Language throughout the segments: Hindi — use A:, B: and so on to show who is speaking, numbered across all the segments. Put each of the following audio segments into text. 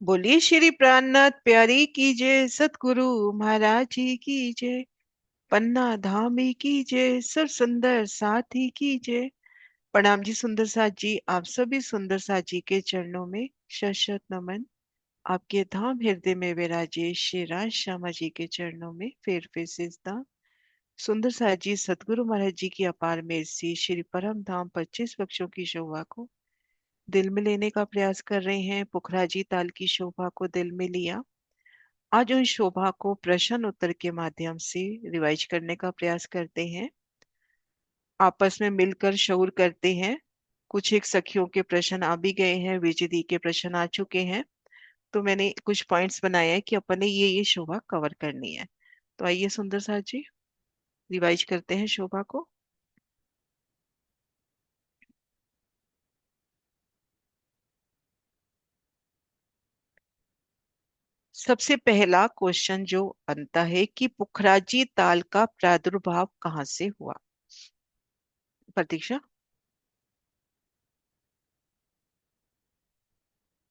A: बोलिए श्री प्राणनाथ प्यारी की जय, सतगुरु महाराज जी की जय। पन्ना धामी की जय, सर सुंदर साथी की जय। प्रणाम जी सुंदर साथ जी, आप सभी सुंदर साथ जी के चरणों में शत शत नमन। आपके धाम हृदय में विराजे श्री राज श्यामा जी के चरणों में फेर फेर सिजदा। सुंदर साथ जी सतगुरु महाराज जी की अपार मेहर से श्री परम धाम 25 वृक्षों की शोभा को दिल में लेने का प्रयास कर रहे हैं। पुखराजी ताल की शोभा को दिल में लिया। आज उन शोभा को प्रश्न उत्तर के माध्यम से रिवाइज करने का प्रयास करते हैं। आपस में मिलकर शऊर करते हैं। कुछ एक सखियों के प्रश्न आ भी गए हैं, विजय के प्रश्न आ चुके हैं। तो मैंने कुछ पॉइंट्स बनाए हैं कि अपन ने ये शोभा कवर करनी है। तो आइए सुंदर साथ जी रिवाइज करते हैं शोभा को। सबसे पहला क्वेश्चन जो बनता है कि पुखराजी ताल का प्रादुर्भाव कहाँ से हुआ। प्रतीक्षा।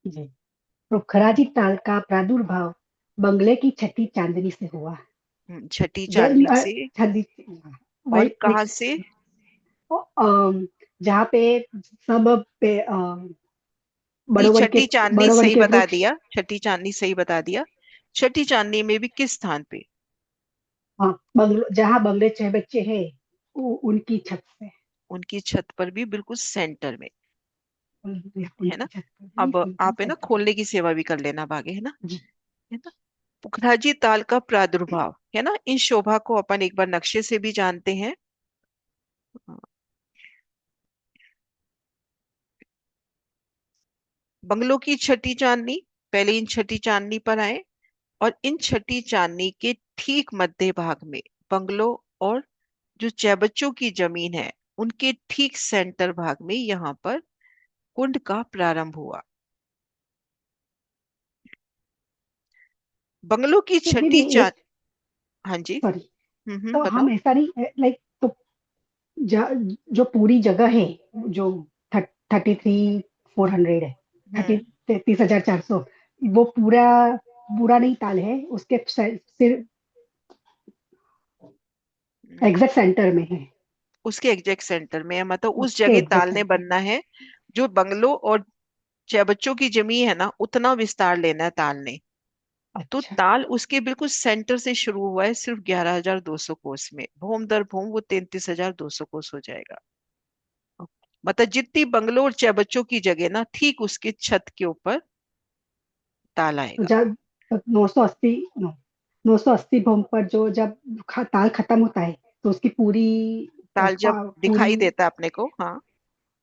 B: जी। पोखराजी ताल का प्रादुर्भाव बंगले की छठी चांदनी से हुआ।
A: छठी
B: जल
A: चांदनी से।
B: छठी
A: और
B: वही
A: कहाँ से।
B: जहाँ पे सब पे
A: नहीं,
B: बड़ोवन के
A: छठी चांदनी
B: बड़ोवन
A: सही
B: के
A: बता
B: वृक्ष।
A: दिया, छठी चांदनी सही बता दिया। छठी चांदनी में भी किस स्थान पे।
B: हाँ, जहाँ बंगले छह बच्चे हैं उनकी छत से।
A: उनकी छत पर भी बिल्कुल सेंटर में। है ना।
B: उनकी छत पर भी
A: अब
B: बिल्कुल
A: आप है ना
B: सेंटर में।
A: खोलने की सेवा भी कर लेना अब आगे, है ना।
B: जी।
A: है ना। पुखराजी ताल का प्रादुर्भाव है ना, इन शोभा को अपन एक बार नक्शे से भी जानते हैं। बंगलों की छठी चांदनी। पहले इन छठी चांदनी पर आए। और इन छठी चांदनी के ठीक मध्य भाग में बंगलों और जो चैबच्चों की जमीन है उनके ठीक सेंटर भाग में यहाँ पर कुंड का प्रारंभ हुआ। बंगलों की
B: तो
A: छठी
B: दीदी
A: चांद।
B: एक
A: हाँ जी।
B: सॉरी। तो
A: बताओ।
B: हम ऐसा नहीं लाइक तो जो पूरी जगह है, जो 33,400 है, थर्टी
A: हम्म
B: 33,400, वो पूरा पूरा नहीं ताल है, उसके सिर्फ
A: हम्म,
B: एग्जैक्ट सेंटर में है।
A: उसके एग्जैक्ट सेंटर में है, मतलब उस
B: उसके
A: जगह
B: एग्जैक्ट
A: ताल ने
B: सेंटर
A: बनना है। जो बंगलों और बच्चों की जमीन है ना उतना विस्तार लेना है ताल ने। तो
B: अच्छा।
A: ताल उसके बिल्कुल सेंटर से शुरू हुआ है, सिर्फ 11,200 कोस में, भूम दर भूम वो 33,200 कोस हो जाएगा। मतलब जितनी बंगलों और बच्चों की जगह ना ठीक उसके छत के ऊपर ताल
B: तो
A: आएगा।
B: जब 980 980 भूमि पर जब ताल खत्म होता है, तो उसकी पूरी
A: ताल जब
B: पूरी
A: दिखाई देता है अपने को, हाँ।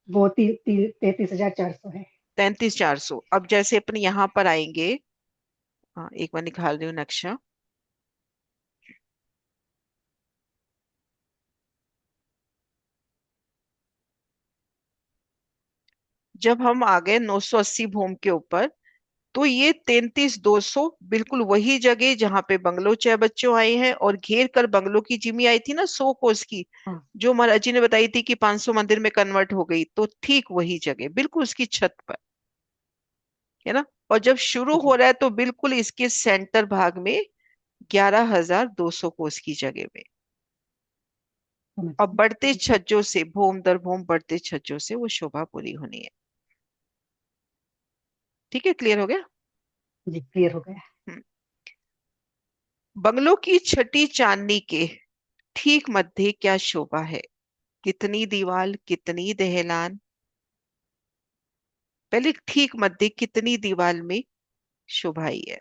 B: वो 33,400 है।
A: 33,400। अब जैसे अपन यहाँ पर आएंगे। हाँ, एक बार निकाल रही हूँ नक्शा। जब हम आ गए 980 भूम के ऊपर, तो ये 33,200 बिल्कुल वही जगह जहां पे बंगलो चाय बच्चों आए हैं और घेर कर बंगलों की जिमी आई थी ना 100 कोस की।
B: हाँ।
A: जो महाराज जी ने बताई थी कि 500 मंदिर में कन्वर्ट हो गई, तो ठीक वही जगह बिल्कुल उसकी छत पर। है ना। और जब शुरू हो
B: जी।
A: रहा है तो बिल्कुल इसके सेंटर भाग में 11,200 कोस की जगह में।
B: समझ
A: अब
B: गई।
A: बढ़ते छज्जों से भूम दर भूम बढ़ते छज्जों से वो शोभा पूरी होनी है। ठीक है, क्लियर हो गया।
B: जी, क्लियर हो गया।
A: हम्म। बंगलों की छठी चांदनी के ठीक मध्य क्या शोभा है। कितनी दीवाल, कितनी दहलान। पहले ठीक मध्य कितनी दीवाल में शोभाई है।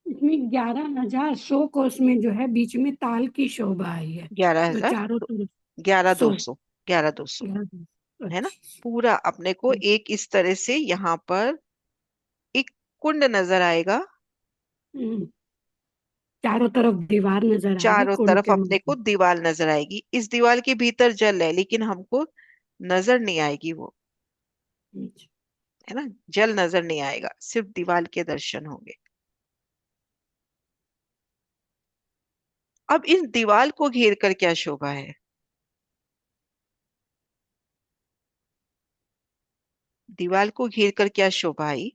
C: इसमें 11,100 कोस में जो है बीच में ताल की शोभा आई है।
A: ग्यारह
C: जो
A: हजार
C: चारों तरफ
A: ग्यारह दो
C: 100।
A: सौ 11,200। है ना।
C: अच्छा।
A: पूरा अपने को एक इस तरह से यहाँ पर एक कुंड नजर आएगा।
C: हम्म, चारों तरफ दीवार नजर आएगी
A: चारों
C: कुंड
A: तरफ
C: के
A: अपने को
C: मध्य।
A: दीवार नजर आएगी, इस दीवार के भीतर जल है लेकिन हमको नजर नहीं आएगी वो।
C: अच्छा।
A: है ना। जल नजर नहीं आएगा, सिर्फ दीवार के दर्शन होंगे। अब इस दीवार को घेर कर क्या शोभा है। दीवाल को घेर कर क्या शोभा आई?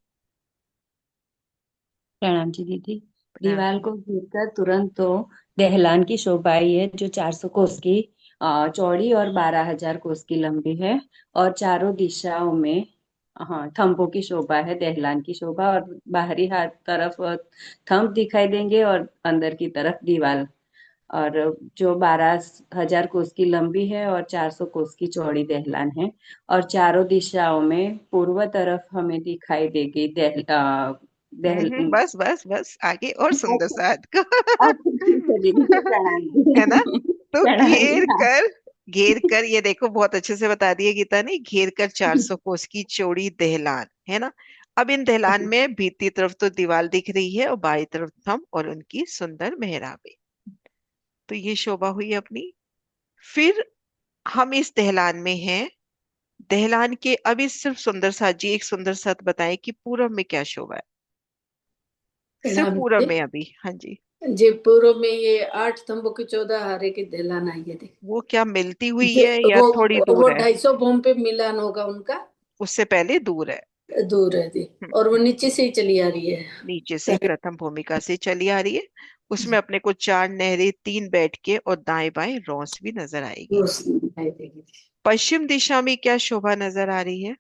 D: प्रणाम जी दीदी।
A: प्रणाम
D: दीवार
A: जी।
D: को घिरकर तुरंत तो दहलान की शोभा आई है, जो 400 कोस की चौड़ी और 12,000 कोस की लंबी है। और चारों दिशाओं में हाँ थंभों की शोभा है, दहलान की शोभा। और बाहरी हाथ तरफ थंभ दिखाई देंगे और अंदर की तरफ दीवार। और जो 12,000 कोस की लंबी है और 400 कोस की चौड़ी दहलान है। और चारों दिशाओं में पूर्व तरफ हमें दिखाई देगी दहल।
A: बस बस बस, आगे और सुंदर
D: अच्छा।
A: सा को।
D: अच्छा ठीक है दीदी, प्रणाम
A: है ना?
D: जी।
A: तो
D: प्रणाम जी, हाँ।
A: घेर कर ये देखो, बहुत अच्छे से बता दिया गीता ने। घेर कर 400 कोस की चौड़ी दहलान, है ना? अब इन दहलान में भीतरी तरफ तो दीवार दिख रही है और बाई तरफ थंब और उनकी सुंदर मेहराबें। तो ये शोभा हुई अपनी। फिर हम इस दहलान में हैं। दहलान के अब इस सिर्फ सुंदर साथ जी एक सुंदर साथ बताएं कि पूरब में क्या शोभा है? सिर्फ
C: प्रणाम
A: पूरब
C: जी।
A: में अभी, हाँ जी।
C: जी, पूर्व में ये 8 स्तंभों की 14 हारे की दहलान आई है। देख
A: वो क्या मिलती हुई
C: जे-
A: है या
C: वो
A: थोड़ी
C: वो
A: दूर है?
C: 250 भूम पे मिलान होगा उनका।
A: उससे पहले दूर है।
C: दूर है जी।
A: हम्म,
C: और वो
A: हम्म।
C: नीचे से ही चली आ रही है।
A: नीचे से प्रथम भूमिका से चली आ रही है। उसमें अपने को 4 नहरें, 3 बैठके और दाएं बाएं रॉस भी नजर आएगी।
C: रोशनी दिखाई देगी।
A: पश्चिम दिशा में क्या शोभा नजर आ रही है?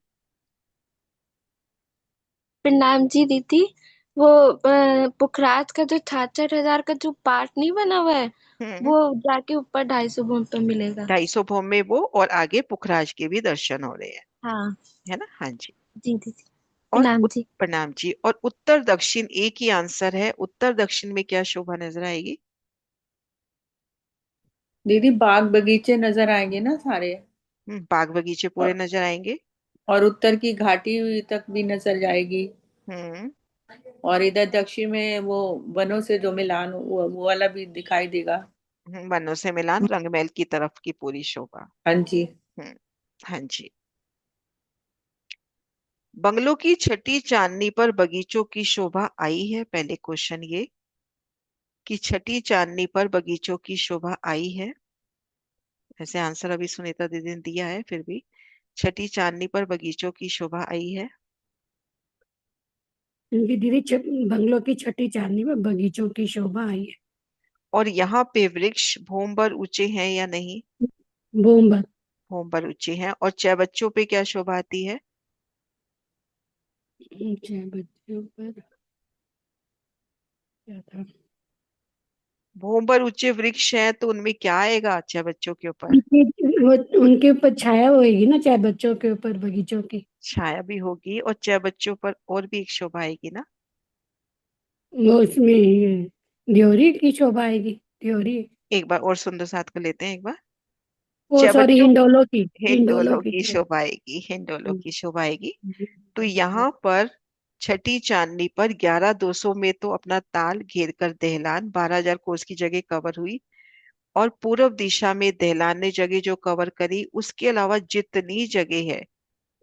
E: प्रणाम जी दीदी। वो पुखराज का जो 66,000 का जो पार्ट नहीं बना हुआ है,
A: हम्म।
E: वो जाके ऊपर 250 भूम पे मिलेगा।
A: 250 भूम में वो, और आगे पुखराज के भी दर्शन हो रहे हैं।
E: हाँ
A: है ना? हाँ जी।
E: जी दीदी।
A: और
E: प्रणाम जी।
A: प्रणाम जी। और उत्तर दक्षिण एक ही आंसर है। उत्तर दक्षिण में क्या शोभा नजर आएगी?
F: दीदी बाग बगीचे नजर आएंगे ना सारे।
A: बाग बगीचे पूरे
F: और,
A: नजर आएंगे।
F: और उत्तर की घाटी तक भी नजर जाएगी।
A: हम्म।
F: और इधर दक्षिण में वो वनों से जो मिलान वो वाला भी दिखाई देगा।
A: वनों से मिलान, रंगमहल की तरफ की पूरी शोभा।
F: हाँ जी।
A: हम्म। हाँ जी। बंगलों की छठी चांदनी पर बगीचों की शोभा आई है। पहले क्वेश्चन ये कि छठी चांदनी पर बगीचों की शोभा आई है। वैसे आंसर अभी सुनीता दीदी ने दिया है, फिर भी छठी चांदनी पर बगीचों की शोभा आई है।
C: इनकी दीदी बंगलों की छठी चांदनी में बगीचों की शोभा आई है।
A: और यहाँ पे वृक्ष भूमभर ऊंचे हैं या नहीं?
C: बूम।
A: भूमभर ऊंचे हैं। और चौबच्चों पे क्या शोभा आती है?
C: ऊंचे बच्चों पर क्या था?
A: भूमभर ऊंचे वृक्ष हैं तो उनमें क्या आएगा चौबच्चों के ऊपर?
C: वो उनके ऊपर छाया होएगी ना, चाहे बच्चों के ऊपर बगीचों की।
A: छाया भी होगी, और चौबच्चों पर और भी एक शोभा आएगी ना।
C: वो उसमें ये ड्योरी की शोभा आएगी। ड्योरी।
A: एक बार और सुंदर साथ को लेते हैं एक बार।
C: वो सॉरी,
A: चौबच्चों,
C: हिंडोलो की। हिंडोलो
A: हिंडोलो
C: की
A: की
C: शोभा।
A: शोभा आएगी। हिंडोलो की शोभा आएगी। तो
C: हम्म।
A: यहाँ पर छठी चांदनी पर 11,200 में तो अपना ताल घेर कर दहलान 12,000 कोस की जगह कवर हुई। और पूर्व दिशा में दहलान ने जगह जो कवर करी, उसके अलावा जितनी जगह है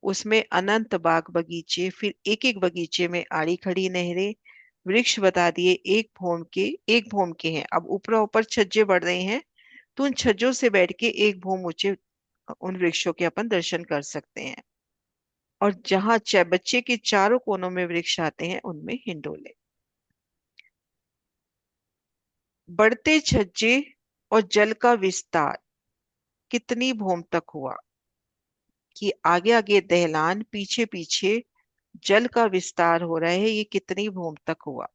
A: उसमें अनंत बाग बगीचे, फिर एक एक बगीचे में आड़ी खड़ी नहरें, वृक्ष बता दिए एक भूम के हैं। अब ऊपर ऊपर छज्जे बढ़ रहे हैं, तो उन छज्जों से बैठ के एक भूम ऊंचे उन वृक्षों के अपन दर्शन कर सकते हैं। और जहां बच्चे के चारों कोनों में वृक्ष आते हैं उनमें हिंडोले। बढ़ते छज्जे और जल का विस्तार कितनी भूम तक हुआ? कि आगे आगे दहलान, पीछे पीछे जल का विस्तार हो रहा है, ये कितनी भूम तक हुआ?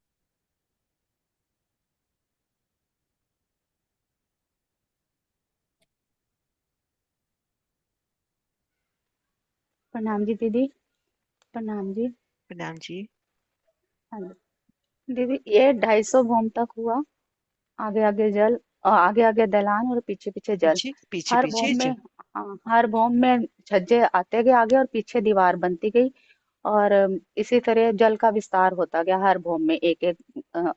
G: प्रणाम जी दीदी। प्रणाम जी।
A: प्रणाम जी।
G: हाँ जी। दीदी ये 250 भूम तक हुआ। आगे आगे जल और आगे आगे दलान और पीछे पीछे जल।
A: पीछे पीछे
G: हर
A: पीछे
G: भूम में, हाँ हर भूम में छज्जे आते गए आगे और पीछे दीवार बनती गई। और इसी तरह जल का विस्तार होता गया हर भूम में एक एक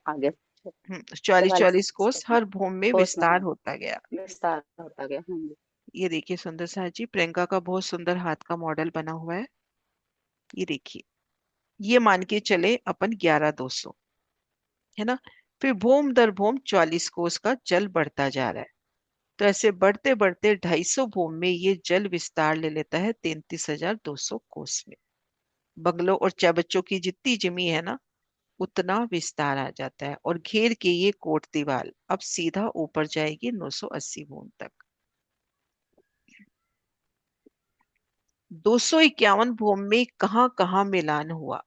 G: आगे
A: 44
G: 44
A: 44 कोस हर भूम में
G: कोस में
A: विस्तार होता गया।
G: विस्तार होता गया। हाँ जी।
A: ये देखिए सुंदर सा जी, प्रियंका का बहुत सुंदर हाथ का मॉडल बना हुआ है। ये देखिए, ये मान के चले अपन 11,200, है ना? फिर भूम दर भूम 44 कोस का जल बढ़ता जा रहा है। तो ऐसे बढ़ते बढ़ते 250 भूम में ये जल विस्तार ले लेता है 33,200 कोस में। बंगलों और चबच्चों की जितनी जमी है ना, उतना विस्तार आ जाता है। और घेर के ये कोट दीवार अब सीधा ऊपर जाएगी 980 भूम तक। 251 भूम में कहां कहां मिलान हुआ?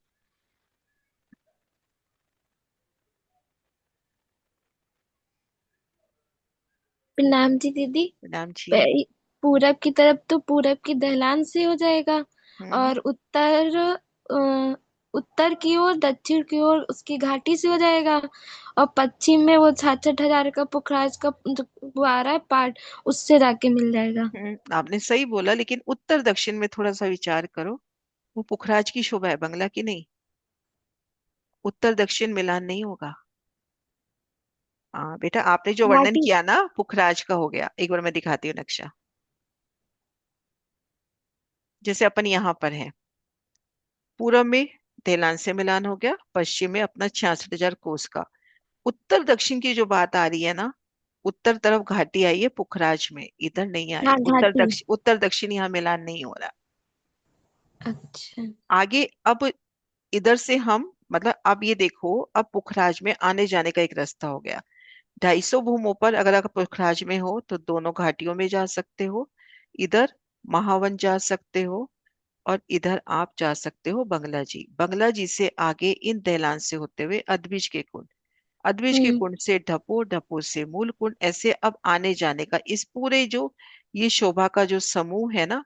E: प्रणाम जी दीदी।
A: नाम जी।
E: पूरब की तरफ तो पूरब की दहलान से हो जाएगा,
A: हम्म
E: और उत्तर की ओर, दक्षिण की ओर उसकी घाटी से हो जाएगा, और पश्चिम में वो 66,000 का पुखराज का जो वो आ रहा है पार्ट, उससे जाके मिल जाएगा।
A: आपने सही बोला, लेकिन उत्तर दक्षिण में थोड़ा सा विचार करो। वो पुखराज की शोभा है, बंगला की नहीं। उत्तर दक्षिण मिलान नहीं होगा। हाँ बेटा, आपने जो वर्णन
E: घाटी।
A: किया ना पुखराज का हो गया। एक बार मैं दिखाती हूँ नक्शा। जैसे अपन यहाँ पर है, पूरब में देलान से मिलान हो गया, पश्चिम में अपना 66,000 कोस का। उत्तर दक्षिण की जो बात आ रही है ना, उत्तर तरफ घाटी आई है पुखराज में, इधर नहीं आई।
E: हाँ, घाटी।
A: उत्तर दक्षिण यहाँ मिलान नहीं हो रहा।
E: अच्छा।
A: आगे अब इधर से हम, मतलब अब ये देखो, अब पुखराज में आने जाने का एक रास्ता हो गया। 250 भूमों पर अगर आप पुखराज में हो तो दोनों घाटियों में जा सकते हो। इधर महावन जा सकते हो, और इधर आप जा सकते हो बंगला जी। बंगला जी से आगे इन दहलान से होते हुए अदबिज के कुंड, अदबिज के
E: हम्म।
A: कुंड से ढपो, ढपो से मूल कुंड, ऐसे अब आने जाने का इस पूरे जो ये शोभा का जो समूह है ना,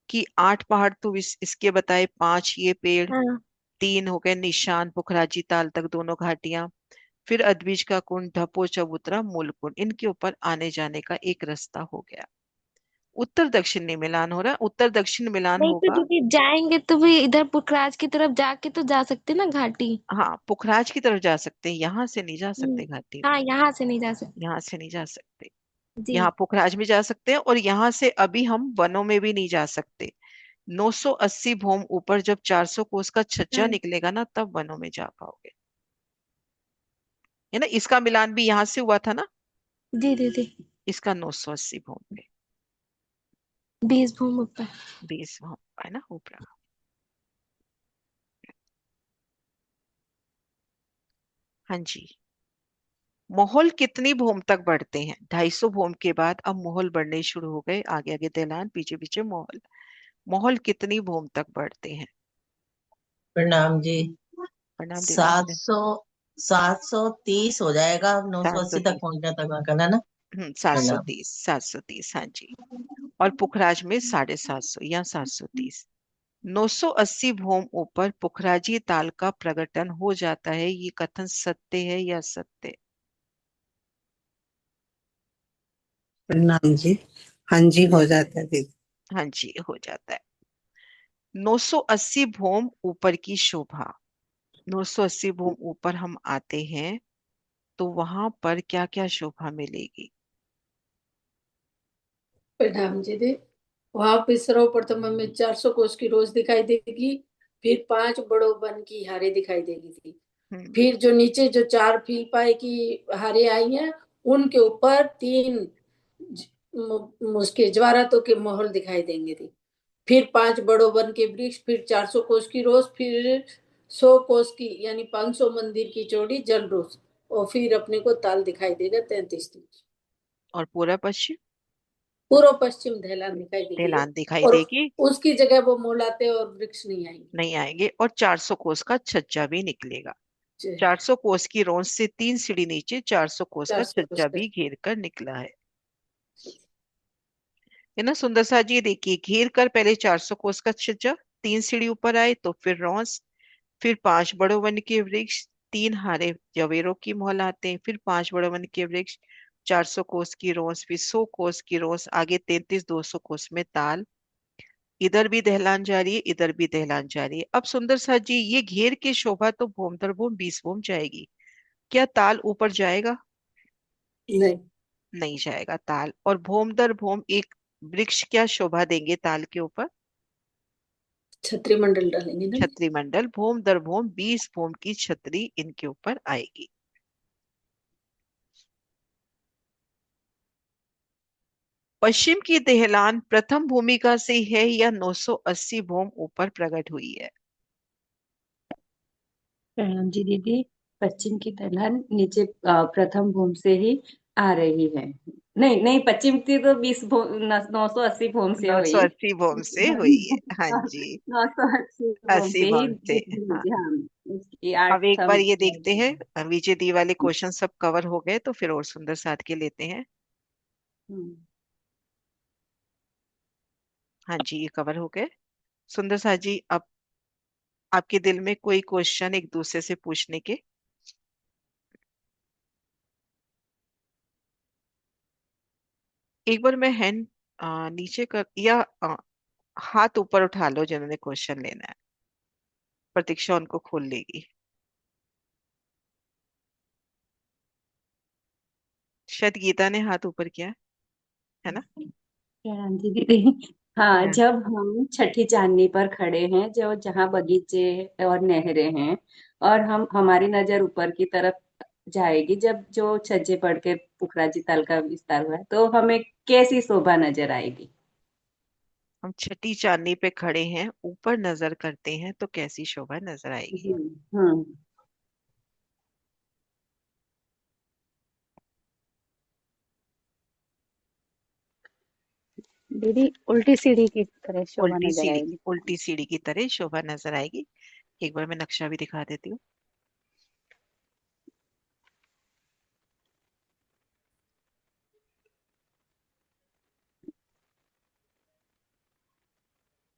A: कि 8 पहाड़ तो इसके बताए, 5 ये पेड़,
E: हाँ।
A: 3 हो गए निशान पुखराजी ताल तक दोनों घाटियां, फिर अदबीज का कुंड, ढपो, चबूतरा, मूल कुंड, इनके ऊपर आने जाने का एक रास्ता हो गया। उत्तर दक्षिण नहीं मिलान हो रहा। उत्तर दक्षिण मिलान
E: नहीं तो
A: होगा।
E: दीदी, जाएंगे तो भी इधर पुखराज की तरफ जाके तो जा सकते ना घाटी।
A: हाँ, पुखराज की तरफ जा सकते हैं, यहाँ से नहीं जा
E: हम्म।
A: सकते घाटी में।
E: हाँ, यहाँ से नहीं जा सकते।
A: यहाँ से नहीं जा सकते।
E: जी।
A: यहाँ पुखराज में जा सकते हैं, और यहाँ से अभी हम वनों में भी नहीं जा सकते। 980 भूम ऊपर जब 400 कोस का छज्जा
E: हाँ
A: निकलेगा ना, तब वनों में जा पाओगे। है ना, इसका मिलान भी यहाँ से हुआ था ना,
E: जी दीदी।
A: इसका 980 भूम पे,
E: 20 भूम ऊपर।
A: 20 भूम है ना ऊपर। हाँ जी। मोहल कितनी भूम तक बढ़ते हैं? 250 भूम के बाद अब मोहल बढ़ने शुरू हो गए, आगे आगे दहलान, पीछे पीछे मोहल। मोहल कितनी भूम तक बढ़ते हैं?
H: प्रणाम जी।
A: प्रणाम दीदी।
H: 730 हो जाएगा, 980 तक
A: 730।
H: पहुंचने तक मैं करना ना।
A: सात सौ
H: प्रणाम।
A: तीस 730, हाँ जी। और पुखराज में 750 या 730। 980 भूम ऊपर पुखराजी ताल का प्रकटन हो जाता है, ये कथन सत्य है या असत्य?
I: प्रणाम जी। हाँ जी, हो जाता है दीदी।
A: हाँ जी, हो जाता है। 980 भूम ऊपर की शोभा। 980 भूम ऊपर हम आते हैं तो वहां पर क्या क्या शोभा मिलेगी?
F: प्रणाम जी दे। वहां पे सर्वप्रथम हमें 400 कोस की रोज दिखाई देगी। फिर 5 बड़ों वन की हारे दिखाई देगी थी।
A: हम्म
F: फिर जो नीचे जो 4 फील पाए की हारे आई हैं, उनके ऊपर 3 उसके ज्वारातों के मोहर दिखाई देंगे थी। फिर 5 बड़ों वन के वृक्ष, फिर 400 कोस की रोज, फिर 100 कोस की यानी 500 मंदिर की चौड़ी जल रोज, और फिर अपने को ताल दिखाई देगा 33 इंच।
A: और पूरा पश्चिम?
F: पूर्व पश्चिम ढलान दिखाई देगी,
A: ढलान दिखाई
F: और
A: देगी।
F: उसकी जगह वो मोलाते और वृक्ष नहीं आएंगे।
A: नहीं आएंगे। और 400 कोस का छज्जा भी निकलेगा।
F: जय।
A: 400 कोस की रोंस से 3 सीढ़ी नीचे 400 कोस का
F: 400
A: छज्जा
F: कोस
A: भी घेर कर निकला है ना सुंदर सा जी। देखिए, घेर कर पहले 400 कोस का छज्जा, 3 सीढ़ी ऊपर आए तो फिर रोंस, फिर 5 बड़े वन के वृक्ष, 3 हरे जवेरों की मोहल आते हैं, फिर 5 बड़े वन के वृक्ष, 400 कोस की रोंस, फिर 100 कोस की रोंस, आगे 33 200 कोस में ताल। इधर भी दहलान जा रही है, इधर भी दहलान जा रही है। अब सुंदर सा जी, ये घेर की शोभा तो भूम दर भूम 20 भूम जाएगी। क्या ताल ऊपर जाएगा?
F: नहीं।
A: नहीं जाएगा ताल। और भूम दर भूम एक वृक्ष क्या शोभा देंगे ताल के ऊपर?
F: छत्री मंडल डालेंगे ना।
A: छतरी मंडल। भूम दर भूम 20 भूम की छतरी इनके ऊपर आएगी। पश्चिम की दहलान प्रथम भूमिका से है या 980 भूम ऊपर प्रकट हुई है?
D: प्रणाम जी दीदी। पश्चिम की ढलान नीचे प्रथम भूम से ही आ रही है। नहीं नहीं, पश्चिम की तो 980 भूम से
A: नौ सौ
D: हुई।
A: अस्सी भूम से हुई है। हाँ जी,
D: 980 भूम
A: 80
D: से ही
A: भूम से। हाँ,
D: हाँ, उसकी
A: अब एक बार
D: आठम।
A: ये देखते हैं, विजय दी वाले क्वेश्चन सब कवर हो गए तो फिर और सुंदर साथ के लेते हैं।
D: हम्म,
A: हाँ जी, ये कवर हो गए। सुंदर साथ जी, अब आपके दिल में कोई क्वेश्चन एक दूसरे से पूछने के? एक बार मैं हैंड नीचे कर या हाथ ऊपर उठा लो जिन्होंने क्वेश्चन लेना है, प्रतीक्षा उनको खोल लेगी। शायद गीता ने हाथ ऊपर किया है ना?
D: प्रणाम जी दीदी। हाँ,
A: हाँ।
D: जब हम छठी चांदनी पर खड़े हैं, जो जहाँ बगीचे और नहरें हैं, और हम हमारी नजर ऊपर की तरफ जाएगी, जब जो छज्जे पड़ के पुखराजी ताल का विस्तार हुआ है, तो हमें कैसी शोभा नजर आएगी?
A: हम छठी चांदनी पे खड़े हैं, ऊपर नजर करते हैं तो कैसी शोभा नजर आएगी?
D: जी। हम्म।
G: दीदी उल्टी सीढ़ी की तरह शोभा
A: उल्टी
G: नजर
A: सीढ़ी,
G: आएगी।
A: उल्टी सीढ़ी की तरह शोभा नजर आएगी। एक बार मैं नक्शा भी दिखा देती हूँ।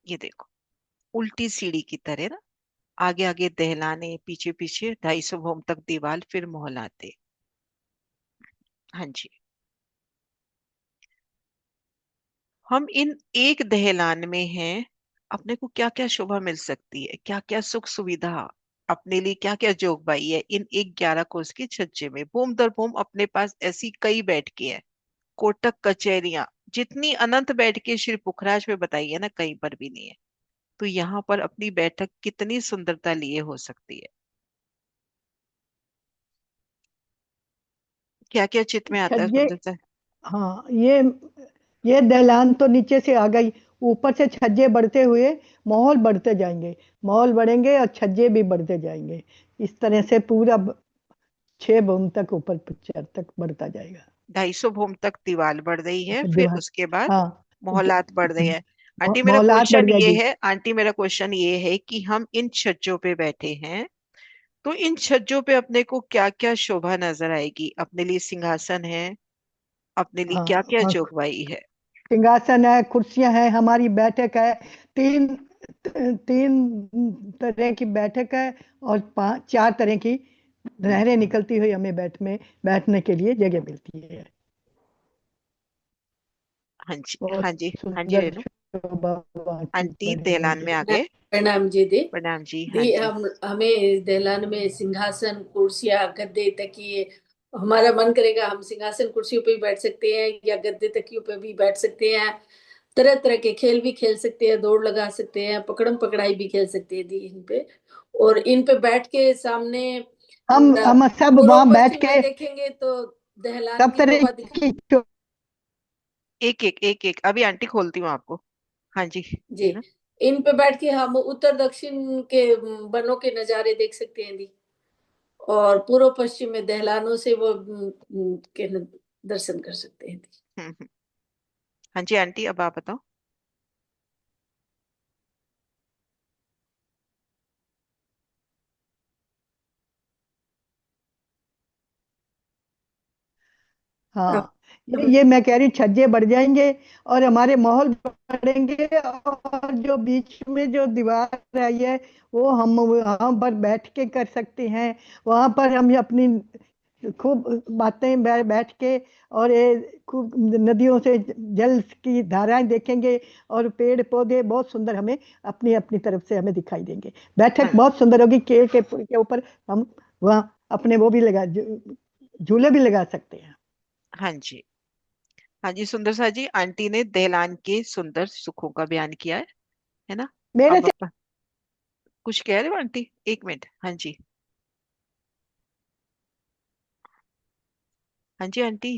A: ये देखो, उल्टी सीढ़ी की तरह ना, आगे आगे दहलाने, पीछे पीछे 250 भौम तक दीवार, फिर मोहलाते। हाँ जी। हम इन एक दहलान में हैं, अपने को क्या क्या शोभा मिल सकती है, क्या क्या सुख सुविधा, अपने लिए क्या क्या जोगबाई है इन एक 11 कोस के छज्जे में। भूम दर भूम अपने पास ऐसी कई बैठकें हैं, कोटक कचहरियां, जितनी अनंत बैठकें श्री पुखराज में बताई है ना, कहीं पर भी नहीं है। तो यहाँ पर अपनी बैठक कितनी सुंदरता लिए हो सकती है। क्या क्या चित्त में आता है
J: छज्जे,
A: सुंदरता?
J: हाँ ये दहलान तो नीचे से आ गई, ऊपर से छज्जे बढ़ते हुए मॉल बढ़ते जाएंगे, मॉल बढ़ेंगे और छज्जे भी बढ़ते जाएंगे। इस तरह से पूरा 6 भूम तक ऊपर पिक्चर तक बढ़ता जाएगा।
A: 250 भूम तक दीवार बढ़ रही है, फिर
J: दीवार,
A: उसके बाद
J: हाँ,
A: मोहलात बढ़ रही है। आंटी मेरा
J: मोहलात बढ़
A: क्वेश्चन ये
J: जाएगी।
A: है, आंटी मेरा क्वेश्चन ये है कि हम इन छज्जों पे बैठे हैं, तो इन छज्जों पे अपने को क्या क्या शोभा नजर आएगी? अपने लिए सिंहासन है, अपने लिए क्या
J: हाँ
A: क्या
J: हाँ,
A: जोगवाई है?
J: सिंहासन है, कुर्सियां हैं, हमारी बैठक है, तीन तीन तरह की बैठक है, और 4 तरह की नहरें निकलती हुई हमें बैठने के लिए जगह मिलती है।
A: हाँ जी,
J: बहुत
A: हाँ जी, हाँ जी
J: सुंदर
A: रेनू।
J: शोभा वहाँ की
A: आंटी दहलान में
J: बढ़ेगी।
A: आ गए।
F: प्रणाम जी दी।
A: प्रणाम जी, हाँ
F: दी
A: जी।
F: हमें दहलान में सिंहासन, कुर्सियां, गद्दे, तकिए, हमारा मन करेगा हम सिंहासन कुर्सियों पे भी बैठ सकते हैं या गद्दे तकियों पे भी बैठ सकते हैं। तरह तरह के खेल भी खेल सकते हैं, दौड़ लगा सकते हैं, पकड़म पकड़ाई भी खेल सकते हैं दी इन पे। और इन पे बैठ के सामने
J: हम सब
F: पूर्व
J: वहां बैठ
F: पश्चिम में
J: के
F: देखेंगे तो दहलान
J: सब
F: की
J: तरह
F: शोभा दिखा।
J: की
A: एक एक एक एक अभी आंटी खोलती हूँ आपको। हाँ जी,
F: जी,
A: है ना?
F: इन पे बैठ के हम उत्तर दक्षिण के वनों के नजारे देख सकते हैं दी। और पूर्व पश्चिम में दहलानों से वो के दर्शन कर सकते हैं दी।
A: हम्म। हाँ जी आंटी, अब आप बताओ।
F: अब
J: हाँ,
F: हम
J: ये मैं कह रही हूँ, छज्जे बढ़ जाएंगे और हमारे माहौल बढ़ेंगे, और जो बीच में जो दीवार आई है वो हम वहां पर बैठ के कर सकते हैं। वहां पर हम अपनी खूब बातें बैठ के, और ये खूब नदियों से जल की धाराएं देखेंगे, और पेड़ पौधे बहुत सुंदर हमें अपनी अपनी तरफ से हमें दिखाई देंगे। बैठक
A: हाँ,
J: बहुत सुंदर होगी, के ऊपर हम वहाँ अपने वो भी झूले भी लगा सकते हैं।
A: हाँ जी, हाँ जी। सुंदर सा जी, आंटी ने दहलान के सुंदर सुखों का बयान किया है ना?
J: मेरे
A: अब
J: से
A: अपन कुछ कह रहे हो आंटी? एक मिनट। हाँ जी, हाँ जी आंटी।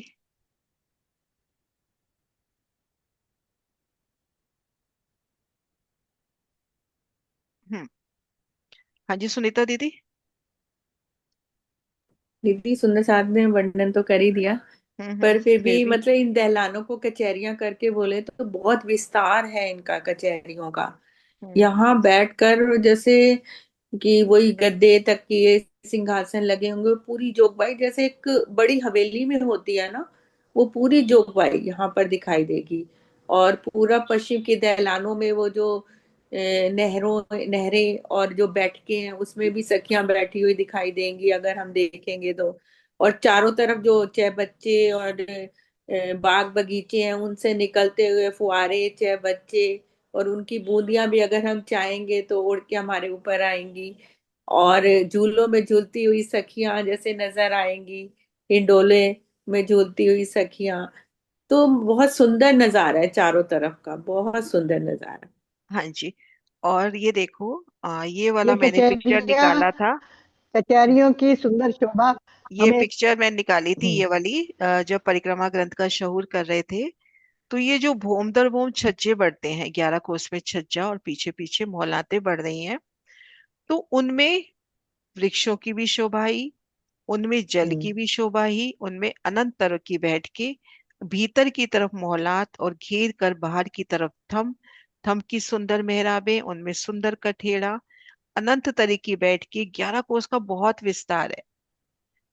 A: हम्म। हाँ जी सुनीता दीदी।
K: दीदी सुंदर साथ ने वर्णन तो कर ही दिया, पर फिर
A: फिर
K: भी
A: भी
K: मतलब इन दहलानों को कचहरियां करके बोले तो बहुत विस्तार है इनका कचहरियों का।
A: हम्म
K: यहाँ बैठकर जैसे कि वही गद्दे तकिए सिंहासन लगे होंगे, पूरी जोगबाई जैसे एक बड़ी हवेली में होती है ना, वो पूरी जोगबाई यहाँ पर दिखाई देगी। और पूरा पश्चिम के दहलानों में वो जो नहरें और जो बैठके हैं उसमें भी सखियां बैठी हुई दिखाई देंगी अगर हम देखेंगे तो। और चारों तरफ जो चाहे बच्चे और बाग बगीचे हैं उनसे निकलते हुए फुहारे, चाहे बच्चे, और उनकी बूंदियां भी अगर हम चाहेंगे तो उड़ के हमारे ऊपर आएंगी। और झूलों में झूलती हुई सखियां जैसे नजर आएंगी, हिंडोले में झूलती हुई सखियां। तो बहुत सुंदर नजारा है चारों तरफ का, बहुत सुंदर नजारा।
A: हाँ जी। और ये देखो, ये वाला
J: ये
A: मैंने पिक्चर
J: कचहरियाँ,
A: निकाला था।
J: कचहरियों की सुंदर शोभा
A: ये
J: हमें।
A: पिक्चर मैं निकाली थी,
J: हम्म,
A: ये वाली, जब परिक्रमा ग्रंथ का शहूर कर रहे थे। तो ये जो भोम दर भोम छज्जे बढ़ते हैं, 11 कोस में छज्जा और पीछे पीछे मोहलाते बढ़ रही हैं, तो उनमें वृक्षों की भी शोभा आई, उनमें जल की
J: हम्म,
A: भी शोभा ही, उनमें अनंत तरह की बैठ के, भीतर की तरफ मोहलात और घेर कर बाहर की तरफ थम, थम की सुंदर मेहराबें, उनमें सुंदर कठेड़ा, अनंत तरह की बैठ के, 11 कोस का बहुत विस्तार है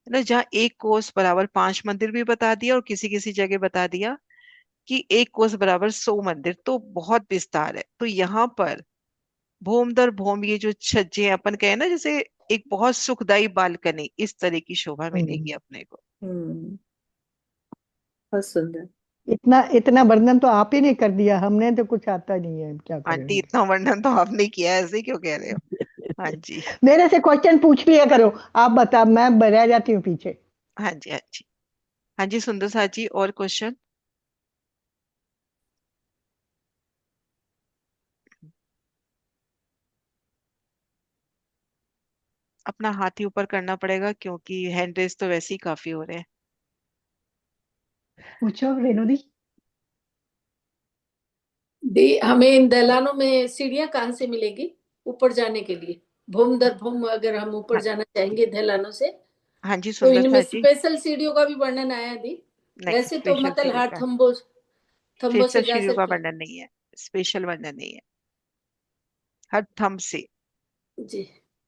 A: ना। जहाँ एक कोस बराबर 5 मंदिर भी बता दिया, और किसी किसी जगह बता दिया कि एक कोस बराबर 100 मंदिर, तो बहुत विस्तार है। तो यहाँ पर भोम दर भोम ये जो छज्जे हैं, अपन कहे ना जैसे एक बहुत सुखदाई बालकनी, इस तरह की शोभा
J: हम्म।
A: मिलेगी अपने को।
K: हम्म, बहुत सुंदर।
J: इतना इतना वर्णन तो आप ही ने कर दिया, हमने तो कुछ आता नहीं है, क्या
A: आंटी,
J: करें।
A: इतना वर्णन तो आपने किया है, ऐसे क्यों कह रहे हो? हाँ जी।
J: मेरे से क्वेश्चन पूछ लिया करो, आप बता, मैं रह जाती हूँ पीछे।
A: हाँ जी। हाँ जी। हाँ जी, सुंदर साथ जी, और क्वेश्चन? अपना हाथ ही ऊपर करना पड़ेगा, क्योंकि हैंड रेस तो वैसे ही काफी हो रहे हैं।
B: पूछो रेणु दी।
F: दी, हमें इन दलानों में सीढ़ियां कहाँ से मिलेगी ऊपर जाने के लिए? भूम दर भूम अगर हम ऊपर
A: हाँ।
F: जाना चाहेंगे दलानों से,
A: हाँ जी,
F: तो
A: सुंदर
F: इनमें
A: साथ जी।
F: स्पेशल सीढ़ियों का भी वर्णन आया दी।
A: नहीं,
F: वैसे तो
A: स्पेशल
F: मतलब
A: सीढ़ियों
F: हर
A: का,
F: थम्बो थम्बो
A: स्पेशल
F: से जा
A: सीढ़ियों का
F: सकते
A: वर्णन नहीं है, स्पेशल वर्णन नहीं है, हर थंब से।
F: जी।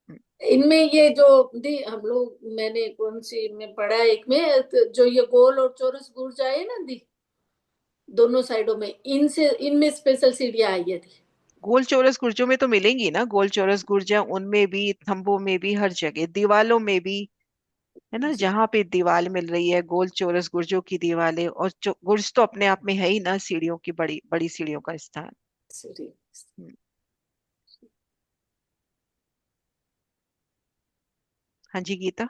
A: हम्म,
F: इनमें ये जो दी हम लोग, मैंने कौन सी में पढ़ा है, एक में तो जो ये गोल और चौरस गुर्जा है ना दी, दोनों साइडों में, इनसे इनमें स्पेशल सीढ़ियां आई है दी।
A: गोल चौरस गुर्जों में तो मिलेंगी ना, गोल चौरस गुर्जा उनमें भी, थंबों में भी, हर जगह, दीवालों में भी, है ना।
F: जी।
A: जहां पे दीवार मिल रही है, गोल चौरस गुर्जों की दीवारें, और गुर्ज तो अपने आप में है ही ना, सीढ़ियों की, बड़ी बड़ी सीढ़ियों का स्थान।
F: सीढ़ी।
A: हम्म, हाँ जी गीता।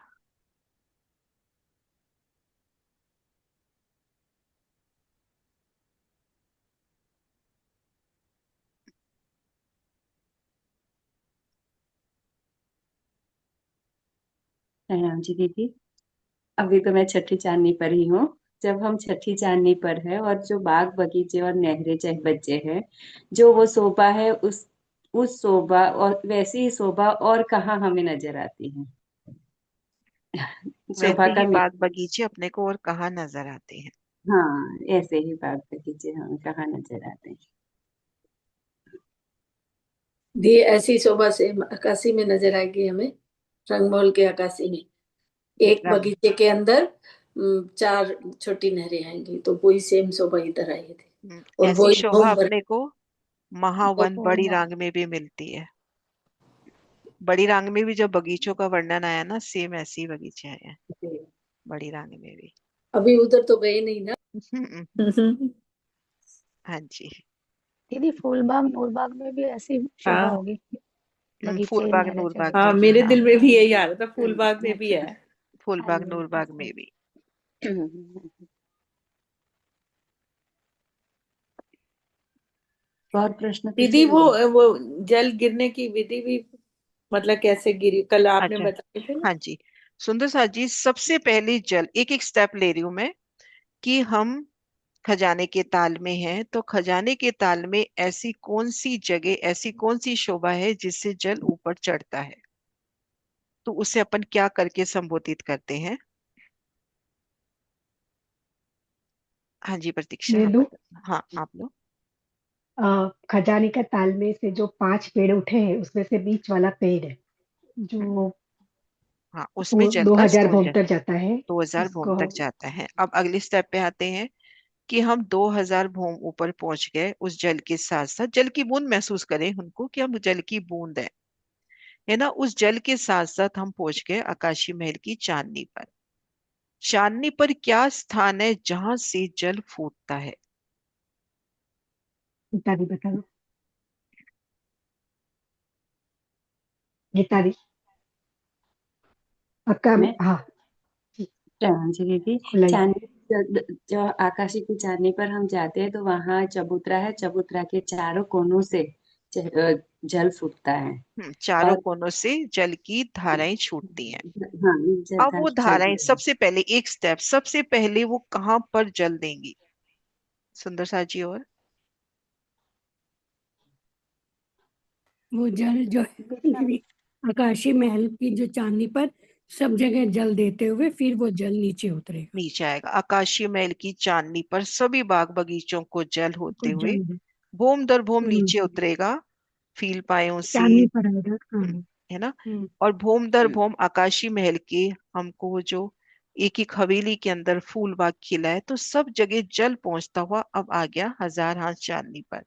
D: हाँ जी दीदी, अभी तो मैं छठी चांदनी पर ही हूँ। जब हम छठी चांदनी पर है और जो बाग बगीचे और नहरें चाहे बच्चे हैं, जो वो शोभा है, उस शोभा और वैसी ही शोभा और कहाँ हमें नजर आती है। शोभा
A: वैसे
D: का
A: ही बाग बगीचे अपने को और कहाँ नजर आते हैं।
D: हाँ, ऐसे ही बाग बगीचे हमें कहाँ नजर आते हैं।
F: दी, ऐसी शोभा से आकाशी में नजर आएगी हमें, रंगमहल के आकाशी में। एक
A: रंग
F: बगीचे के अंदर 4 छोटी नहरें आएंगी, तो वही सेम शोभा इधर आई थी। और
A: ऐसी
F: वही
A: शोभा
F: घूम भर
A: अपने को महावन बड़ी रांग में भी मिलती है। बड़ी रांग में भी जब बगीचों का वर्णन आया ना, सेम ऐसे ही बगीचे आए हैं बड़ी रांग में भी।
F: अभी उधर तो गए नहीं ना।
A: हाँ जी।
G: दीदी फूलबाग नूरबाग में भी ऐसी शोभा
K: हाँ
G: होगी, बगीचे
A: फूलबाग
G: नहरें चाहे
A: नूरबाग
K: हाँ,
A: में भी,
K: मेरे
A: हाँ।
K: दिल में भी यही आ रहा था, फूलबाग में भी
G: अच्छा।
K: है।
G: हाँ
A: फूलबाग
G: जी,
A: नूरबाग
G: अच्छा।
A: में भी।
D: और प्रश्न
K: दीदी,
D: पूछेंगे?
K: वो जल गिरने की विधि भी मतलब कैसे गिरी, कल आपने
A: अच्छा।
K: बताई थी ना।
A: हाँ जी, सुंदर साथ जी, सबसे पहले जल, एक एक स्टेप ले रही हूं मैं, कि हम खजाने के ताल में हैं, तो खजाने के ताल में ऐसी कौन सी जगह, ऐसी कौन सी शोभा है जिससे जल ऊपर चढ़ता है? तो उसे अपन क्या करके संबोधित करते हैं? हाँ जी प्रतीक्षा,
B: मैं
A: आप
B: लूं?
A: बता। हाँ आप लो।
B: खजाने का ताल में से जो 5 पेड़ उठे हैं उसमें से बीच वाला पेड़ है
A: हम्म,
B: जो
A: हाँ उसमें जल
B: दो
A: का
B: हजार
A: स्टोर
B: भोम तक जाता है
A: 2000 भूम
B: उसको
A: तक जाता है। अब अगले स्टेप पे आते हैं कि हम 2000 भूम ऊपर पहुंच गए, उस जल के साथ साथ जल की बूंद महसूस करें उनको कि हम जल की बूंद है ना। उस जल के साथ साथ हम पहुंच गए आकाशीय महल की चांदनी पर। चांदनी पर क्या स्थान है जहां से जल फूटता है?
B: बता दो गीता दी। पक्का?
D: मैं
B: हाँ,
D: जी दीदी,
B: खुलाई।
D: चांदनी जो आकाशी की चांदनी पर हम जाते हैं तो वहां चबूतरा है, चबूतरा के चारों कोनों से जल फूटता है।
A: चारों
D: और
A: कोनों से जल की धाराएं छूटती हैं।
D: हाँ, जल
A: अब
D: का
A: वो धाराएं
D: चलती है।
A: सबसे पहले एक स्टेप, सबसे पहले वो कहाँ पर जल देंगी? सुंदर सा जी। और
C: वो जल जो है आकाशीय महल की जो चांदनी पर सब जगह जल देते हुए फिर वो जल नीचे उतरेगा।
A: नीचे आएगा आकाशीय महल की चांदनी पर सभी बाग बगीचों को जल होते
C: को
A: हुए
C: जल दे।
A: भूम दर भूम
C: हम्म,
A: नीचे उतरेगा, फील पायों से।
C: चांदनी पर आएगा। हाँ।
A: है ना।
C: हम्म।
A: और भूम दर भूम आकाशीय महल के हमको वो जो एक एक हवेली के अंदर फूल बाग खिला है, तो सब जगह जल पहुंचता हुआ अब आ गया हजार हाथ चांदनी पर।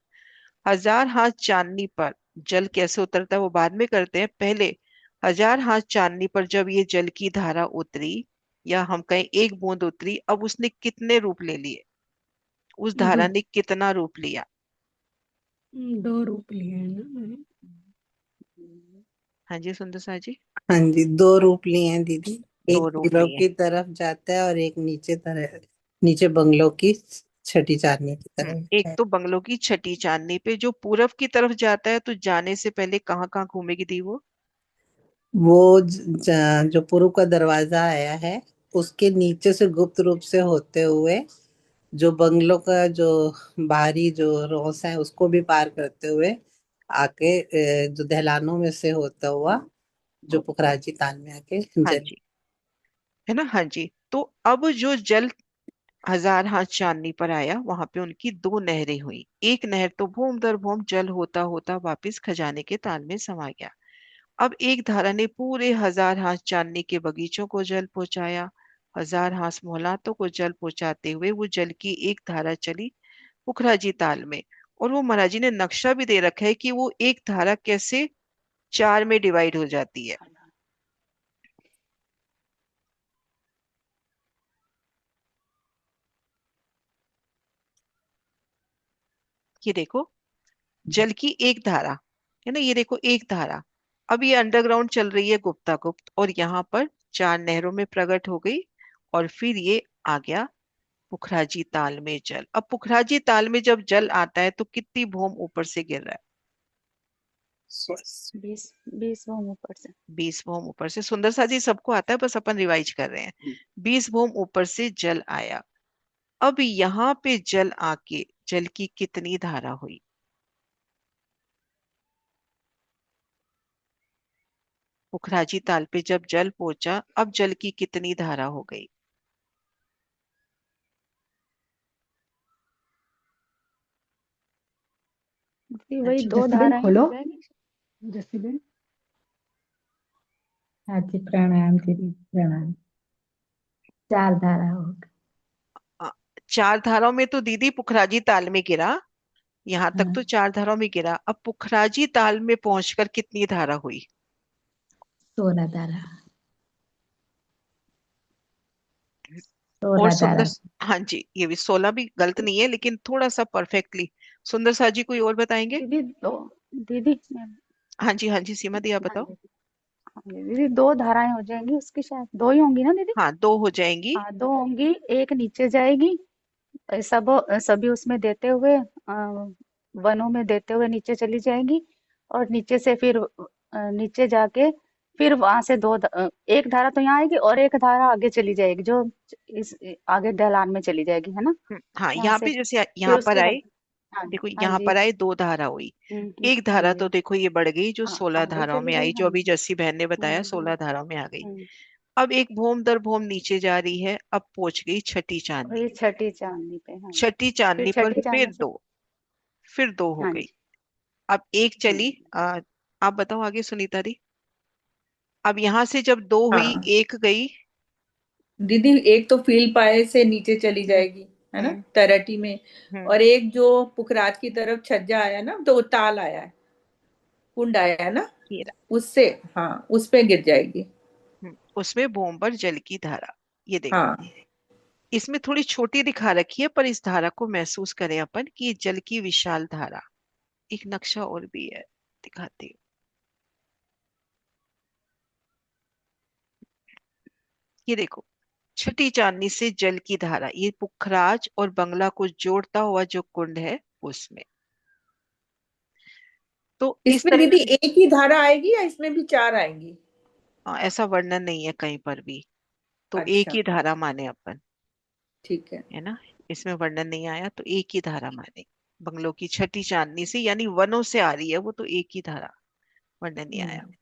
A: हजार हाथ चांदनी पर जल कैसे उतरता है वो बाद में करते हैं, पहले हजार हाथ चांदनी पर जब ये जल की धारा उतरी, या हम कहें एक बूंद उतरी, अब उसने कितने रूप ले लिए? उस
C: दो।
A: धारा ने कितना रूप लिया?
C: 2 रूप लिए हैं ना मैंने।
A: हाँ जी सुंदर सा जी।
I: हाँ जी, 2 रूप लिए हैं दीदी।
A: दो
I: एक
A: रूप
I: हीरो
A: लिए।
I: की तरफ जाता है और एक नीचे बंगलों की छठी चांदनी की तरफ
A: एक
I: है।
A: तो बंगलों की छठी चांदनी पे जो पूरब की तरफ जाता है, तो जाने से पहले कहाँ कहाँ घूमेगी दी वो?
I: वो जो पूर्व का दरवाजा आया है उसके नीचे से गुप्त रूप से होते हुए जो बंगलों का जो बाहरी जो रोस है उसको भी पार करते हुए आके जो दहलानों में से होता हुआ जो पुखराजी ताल में आके
A: हाँ
I: जल।
A: जी। है ना। हाँ जी। तो अब जो जल हजार हाथ चांदनी पर आया, वहां पे उनकी दो नहरें हुई। एक नहर तो भूम दर भूम जल होता होता वापिस खजाने के ताल में समा गया। अब एक धारा ने पूरे हजार हाथ चांदनी के बगीचों को जल पहुंचाया। हजार हाथ मोहलातों को जल पहुंचाते हुए वो जल की एक धारा चली पुखराजी ताल में। और वो महाराज जी ने नक्शा भी दे रखा है कि वो एक धारा कैसे चार में डिवाइड हो जाती है। ये देखो, जल की एक धारा, है ना। ये देखो एक धारा, अब ये अंडरग्राउंड चल रही है गुप्ता गुप्त, और यहाँ पर चार नहरों में प्रकट हो गई। और फिर ये आ गया पुखराजी ताल में जल। अब पुखराजी ताल में जब जल आता है तो कितनी भूम ऊपर से गिर रहा है?
G: 20 वो ऊपर से।
A: 20 भूम ऊपर से। सुंदर सा जी सबको आता है, बस अपन रिवाइज कर रहे हैं। 20 भूम ऊपर से जल आया। अब यहाँ पे जल आके जल की कितनी धारा हुई? पुखराजी ताल पे जब जल पहुंचा, अब जल की कितनी धारा हो गई?
G: वही
A: अच्छा।
G: 2
B: जसीबेन
G: धाराएं हो
B: खोलो।
G: जाएंगी।
B: जसीबेन।
L: हाँ जी, प्रणाम दीदी, प्रणाम। 4 धारा हो गई।
A: अ, चार धाराओं में तो दीदी पुखराजी ताल में गिरा, यहाँ तक तो
L: हाँ,
A: चार धाराओं में गिरा। अब पुखराजी ताल में पहुंचकर कितनी धारा हुई?
L: 16 धारा।
A: और
L: 16
A: सुंदर,
L: धारा।
A: हाँ जी ये भी 16 भी गलत नहीं है, लेकिन थोड़ा सा परफेक्टली। सुंदर सा जी कोई और बताएंगे?
G: दीदी दो। दीदी
A: हाँ जी सीमा दी आप
G: हाँ
A: बताओ।
G: दीदी। हाँ दीदी 2 धाराएं हो जाएंगी उसकी, शायद 2 ही होंगी ना दीदी।
A: हाँ दो हो जाएंगी।
G: हाँ 2 होंगी, एक नीचे जाएगी। सभी उसमें देते हुए वनों में देते हुए नीचे चली जाएगी। और नीचे से फिर नीचे जाके फिर वहां से एक धारा तो यहाँ आएगी और एक धारा आगे चली जाएगी जो इस आगे ढलान में चली जाएगी, है ना।
A: हाँ
G: यहाँ
A: यहाँ
G: से
A: पे जैसे
G: फिर
A: यहाँ पर
G: उसके
A: आए,
G: बाद हाँ
A: देखो
G: हाँ
A: यहाँ
G: जी।
A: पर आए 2 धारा हुई, एक
G: हाँ
A: धारा
G: जी।
A: तो देखो ये बढ़ गई जो
G: हाँ
A: 16
G: आगे
A: धाराओं में
G: चली गई।
A: आई, जो
G: हाँ
A: अभी
G: जी।
A: जस्सी बहन ने बताया
G: हम्म
A: 16 धाराओं में आ गई।
G: हम्म।
A: अब एक भोम दर भोम नीचे जा रही है, अब पहुंच गई छठी
G: और
A: चांदनी।
G: ये छठी चांदनी पे। हाँ जी।
A: छठी
G: फिर
A: चांदनी पर
G: छठी
A: फिर
G: चांदनी से।
A: दो, फिर दो हो
G: हाँ
A: गई।
G: जी।
A: अब एक
G: हाँ
A: चली।
G: जी।
A: आप बताओ आगे सुनीता दी। अब यहां से जब दो हुई,
K: हाँ
A: एक गई।
K: दीदी, एक तो फील पाए से नीचे चली
A: हम्म
K: जाएगी, है ना,
A: हम्म
K: तरटी में।
A: हम्म
K: और एक जो पुखराज की तरफ छज्जा आया ना, तो ताल आया है, कुंड आया है ना,
A: ये रहा।
K: उससे, हाँ, उस पे गिर जाएगी।
A: उसमें भूम पर जल की धारा। ये देखो,
K: हाँ,
A: इसमें थोड़ी छोटी दिखा रखी है, पर इस धारा को महसूस करें अपन कि ये जल की विशाल धारा। एक नक्शा और भी है, दिखाती हूँ। ये देखो, छठी चांदनी से जल की धारा, ये पुखराज और बंगला को जोड़ता हुआ जो कुंड है उसमें। तो इस
K: इसमें
A: तरह
K: दीदी
A: से
K: एक ही धारा आएगी या इसमें भी चार आएंगी?
A: ऐसा वर्णन नहीं है कहीं पर भी, तो एक
K: अच्छा,
A: ही धारा माने अपन,
K: ठीक है।
A: है ना। इसमें वर्णन नहीं आया तो एक ही धारा माने। बंगलों की छठी चांदनी से यानी वनों से आ रही है वो, तो एक ही धारा, वर्णन नहीं आया।
K: हम्म।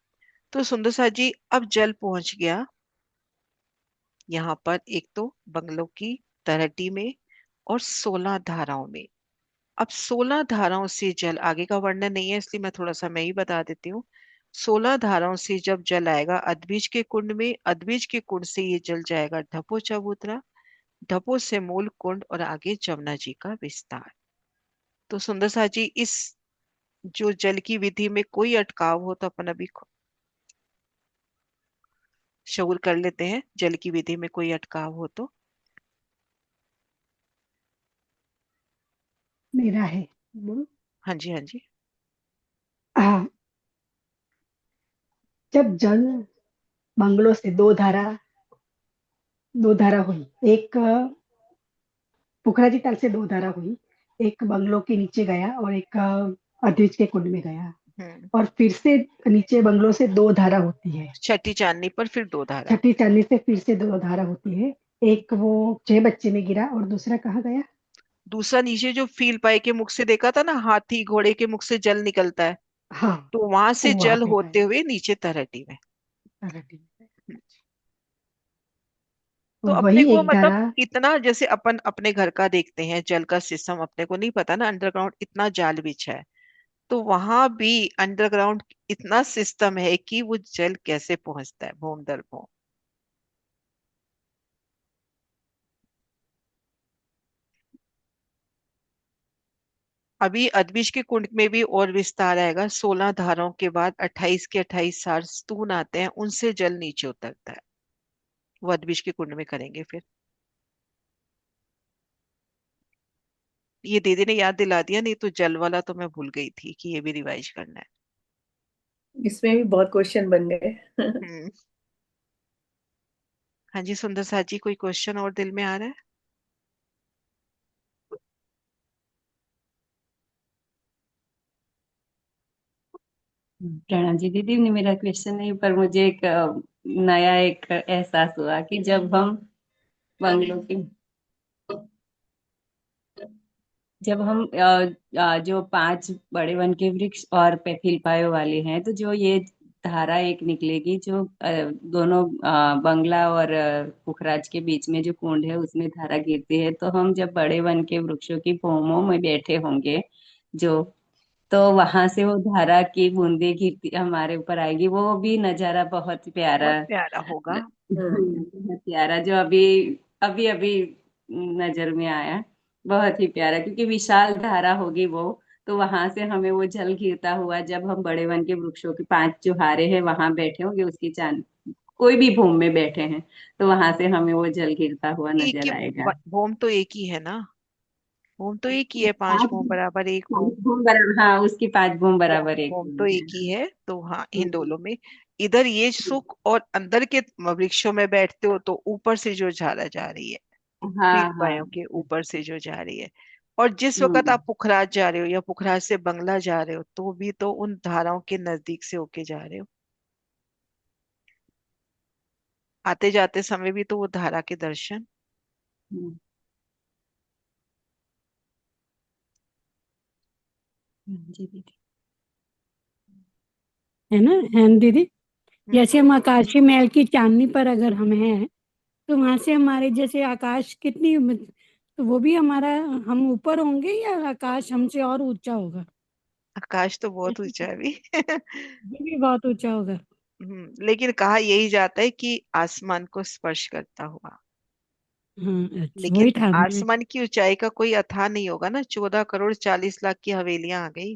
A: तो सुंदर सा जी अब जल पहुंच गया यहाँ पर, एक तो बंगलों की तलहटी में और 16 धाराओं में। अब 16 धाराओं से जल, आगे का वर्णन नहीं है इसलिए मैं ही बता देती हूँ। 16 धाराओं से जब जल आएगा अदबीज के कुंड में, अदबीज के कुंड से ये जल जाएगा ढपो चबूतरा, ढपो से मूल कुंड और आगे जमुना जी का विस्तार। तो सुंदर सा जी, इस जो जल की विधि में कोई अटकाव हो तो अपन अभी शऊर कर लेते हैं, जल की विधि में कोई अटकाव हो तो।
B: मेरा है। बोलो।
A: हाँ जी हाँ जी।
B: हाँ, जब जल बंगलों से दो धारा हुई, एक पुखराजी ताल से दो धारा हुई, एक बंगलों के नीचे गया और एक अद्विज के कुंड में गया।
A: हम्म।
B: और फिर से नीचे बंगलों से दो धारा होती है।
A: छठी चांदनी पर फिर 2 धारा।
B: छठी चांदनी से फिर से दो धारा होती है। एक वो 6 बच्चे में गिरा और दूसरा कहाँ गया?
A: दूसरा नीचे जो फील पाई के मुख से देखा था ना, हाथी घोड़े के मुख से जल निकलता है,
B: हाँ,
A: तो वहां से
B: वो वहां
A: जल
B: पे
A: होते
B: गया
A: हुए नीचे तरहटी में।
B: तरहटी में।
A: हम्म। तो
B: तो
A: अपने
B: वही
A: को
B: एक
A: मतलब
B: धारा।
A: इतना, जैसे अपन अपने घर का देखते हैं जल का सिस्टम, अपने को नहीं पता ना अंडरग्राउंड इतना जाल बिछा है, तो वहां भी अंडरग्राउंड इतना सिस्टम है कि वो जल कैसे पहुंचता है भूम दर भूम। अभी अदबिश के कुंड में भी और विस्तार आएगा, 16 धाराओं के बाद 28 के 28 सार स्तून आते हैं, उनसे जल नीचे उतरता है। वो अदबिश के कुंड में करेंगे फिर। ये दीदी ने याद दिला दिया, नहीं तो जल वाला तो मैं भूल गई थी कि ये भी रिवाइज करना है।
K: इसमें भी बहुत क्वेश्चन बन गए।
A: हम्म। हाँ जी सुंदर साथ जी, कोई क्वेश्चन और दिल में आ रहा है?
D: प्रणाम जी दीदी ने, मेरा क्वेश्चन नहीं, पर मुझे एक नया एक एहसास हुआ कि बंगलों की जब हम जो 5 बड़े वन के वृक्ष और फिलिपायो वाले हैं, तो जो ये धारा एक निकलेगी जो दोनों बंगला और पुखराज के बीच में जो कुंड है उसमें धारा गिरती है, तो हम जब बड़े वन के वृक्षों की भौमों में बैठे होंगे जो, तो वहां से वो धारा की बूंदे गिरती हमारे ऊपर आएगी, वो भी नजारा बहुत प्यारा।
A: बहुत प्यारा होगा।
K: हम्म।
D: बहुत प्यारा, जो अभी अभी अभी नजर में आया। बहुत ही प्यारा, क्योंकि विशाल धारा होगी वो, तो वहां से हमें वो जल गिरता हुआ, जब हम बड़े वन के वृक्षों के 5 जो हारे हैं वहां बैठे होंगे, उसकी चांद कोई भी भूमि में बैठे हैं, तो वहां से हमें वो जल गिरता हुआ
A: एक ही
D: नजर आएगा।
A: भूम तो एक ही है ना, भूम तो एक ही है, 5
D: 5
A: भूम बराबर एक भूम।
D: भूमि बराबर, हाँ, उसकी 5 भूमि
A: भूम
D: बराबर एक
A: भूम तो
D: भूमि
A: एक ही है, तो हाँ
D: है।
A: इन दोनों में इधर ये सुख, और अंदर के वृक्षों में बैठते हो तो ऊपर से जो झाला जा रही है,
D: हाँ
A: पीठ
D: हाँ।
A: पायों के ऊपर से जो जा रही है। और जिस वक्त
D: हम्म।
A: आप पुखराज जा रहे हो या पुखराज से बंगला जा रहे हो, तो भी तो उन धाराओं के नजदीक से होके जा रहे हो। आते जाते समय भी तो वो धारा के दर्शन।
D: हम्म। जी दीदी।
C: है ना, है ना दीदी?
A: हम्म,
C: जैसे हम आकाशी महल की चांदनी पर अगर हम हैं, तो वहां से हमारे जैसे आकाश कितनी तो वो भी हमारा, हम ऊपर होंगे या आकाश हमसे और ऊंचा होगा?
A: आकाश तो बहुत ऊंचा है अभी।
C: ये भी बहुत ऊंचा होगा।
A: लेकिन कहा यही जाता है कि आसमान को स्पर्श करता हुआ।
C: हाँ, अच्छा,
A: लेकिन
C: वही था मैं।
A: आसमान की ऊंचाई का कोई अथा नहीं होगा ना, 14 करोड़ 40 लाख की हवेलियां आ गई,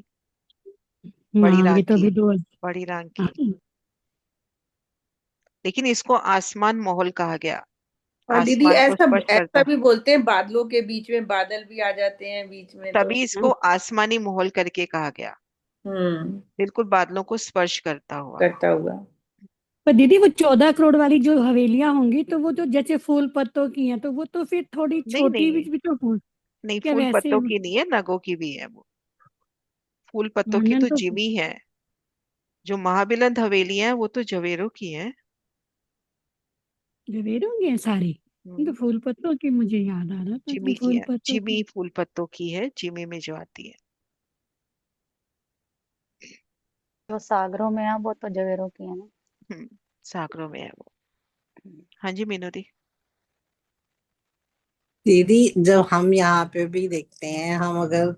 A: बड़ी
C: हाँ, ये
A: रांग
C: तो
A: की,
C: अभी दो।
A: बड़ी रांग
C: हाँ,
A: की। लेकिन इसको आसमान माहौल कहा गया,
K: और दीदी
A: आसमान को
K: ऐसा
A: स्पर्श
K: ऐसा
A: करता,
K: भी बोलते हैं, बादलों के बीच में बादल भी आ जाते हैं बीच में तो।
A: तभी इसको आसमानी माहौल करके कहा गया।
K: हम्म।
A: बिल्कुल बादलों को स्पर्श करता हुआ।
K: करता हुआ।
C: पर दीदी वो 14 करोड़ वाली जो हवेलियां होंगी, तो वो तो जैसे फूल पत्तों की हैं, तो वो तो फिर थोड़ी
A: नहीं
C: छोटी
A: नहीं,
C: भी तो फूल,
A: नहीं
C: क्या
A: फूल
C: वैसे?
A: पत्तों की नहीं है, नगों की भी है वो। फूल पत्तों की
C: वर्णन
A: तो
C: तो
A: जिमी है। जो महाबिलंद हवेलियां हैं वो तो जवेरों की हैं।
C: जवेर होंगे हैं सारी। तो
A: हम्म,
C: फूल पत्तों की मुझे याद आ रहा था
A: जिमी
C: कि
A: की
C: फूल
A: है,
C: पत्तों की।
A: जिमी फूल पत्तों की है, जिमी में जो आती है।
G: जो सागरों में है वो तो जवेरों की है ना।
A: सागरों में है वो। हाँ जी मीनू दी।
I: दीदी, जब हम यहाँ पे भी देखते हैं, हम अगर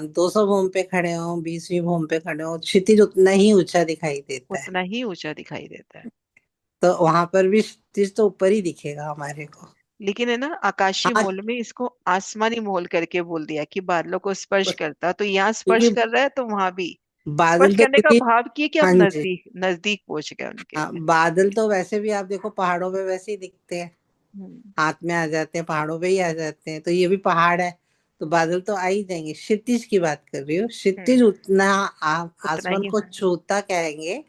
I: 200 भूम पे खड़े हों, 20वीं भूम पे खड़े हों, क्षितिज उतना ही ऊंचा दिखाई देता है।
A: उतना ही ऊंचा दिखाई देता है।
I: तो वहां पर भी क्षितिज तो ऊपर ही दिखेगा हमारे को।
A: लेकिन है ना, आकाशीय
I: हाँ,
A: मोल में इसको आसमानी मोल करके बोल दिया कि बादलों को स्पर्श करता, तो यहाँ स्पर्श
I: क्योंकि
A: कर रहा है तो वहां भी
I: बादल
A: स्पर्श
I: तो
A: करने का
I: क्योंकि,
A: भाव किए कि
I: हाँ
A: अब
I: जी,
A: नजदीक नजदीक पहुंच गए उनके।
I: हाँ, बादल तो वैसे भी आप देखो पहाड़ों पे वैसे ही दिखते हैं,
A: हम्म,
I: हाथ में आ जाते हैं, पहाड़ों पे ही आ जाते हैं, तो ये भी पहाड़ है, तो बादल तो आ ही जाएंगे। क्षितिज की बात कर रही हूँ, क्षितिज
A: हम्म,
I: उतना
A: उतना
I: आसमान
A: ही।
I: को छूता कहेंगे,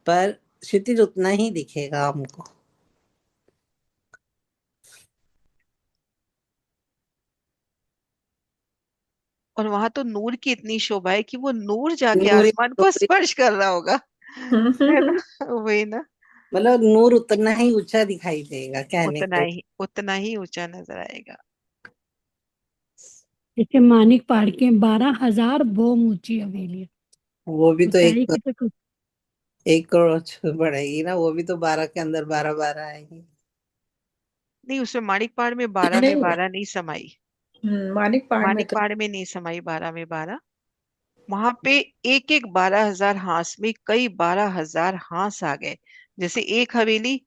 I: पर क्षितिज उतना ही दिखेगा हमको।
A: और वहां तो नूर की इतनी शोभा है कि वो नूर जाके
I: नूर
A: आसमान को स्पर्श कर रहा होगा। है ना, वही ना।
I: मतलब नूर उतना ही ऊंचा दिखाई देगा कहने को।
A: उतना ही ऊंचा नजर आएगा।
C: जैसे मानिक पहाड़ के 12,000 बोम ऊंची हवेलियां।
I: वो भी तो
C: ऊंचाई की तो कुछ।
I: 1 करोड़ बढ़ेगी ना, वो भी तो 12 के अंदर 12 12 आएगी।
A: नहीं, उसमें माणिक पहाड़ में 12 में
K: नहीं।
A: 12 नहीं समाई।
K: मानिक पहाड़ में
A: माणिक
K: तो।
A: पहाड़ में नहीं समाई 12 में 12। वहां पे एक एक 12,000 हांस में कई 12,000 हांस आ गए। जैसे एक हवेली,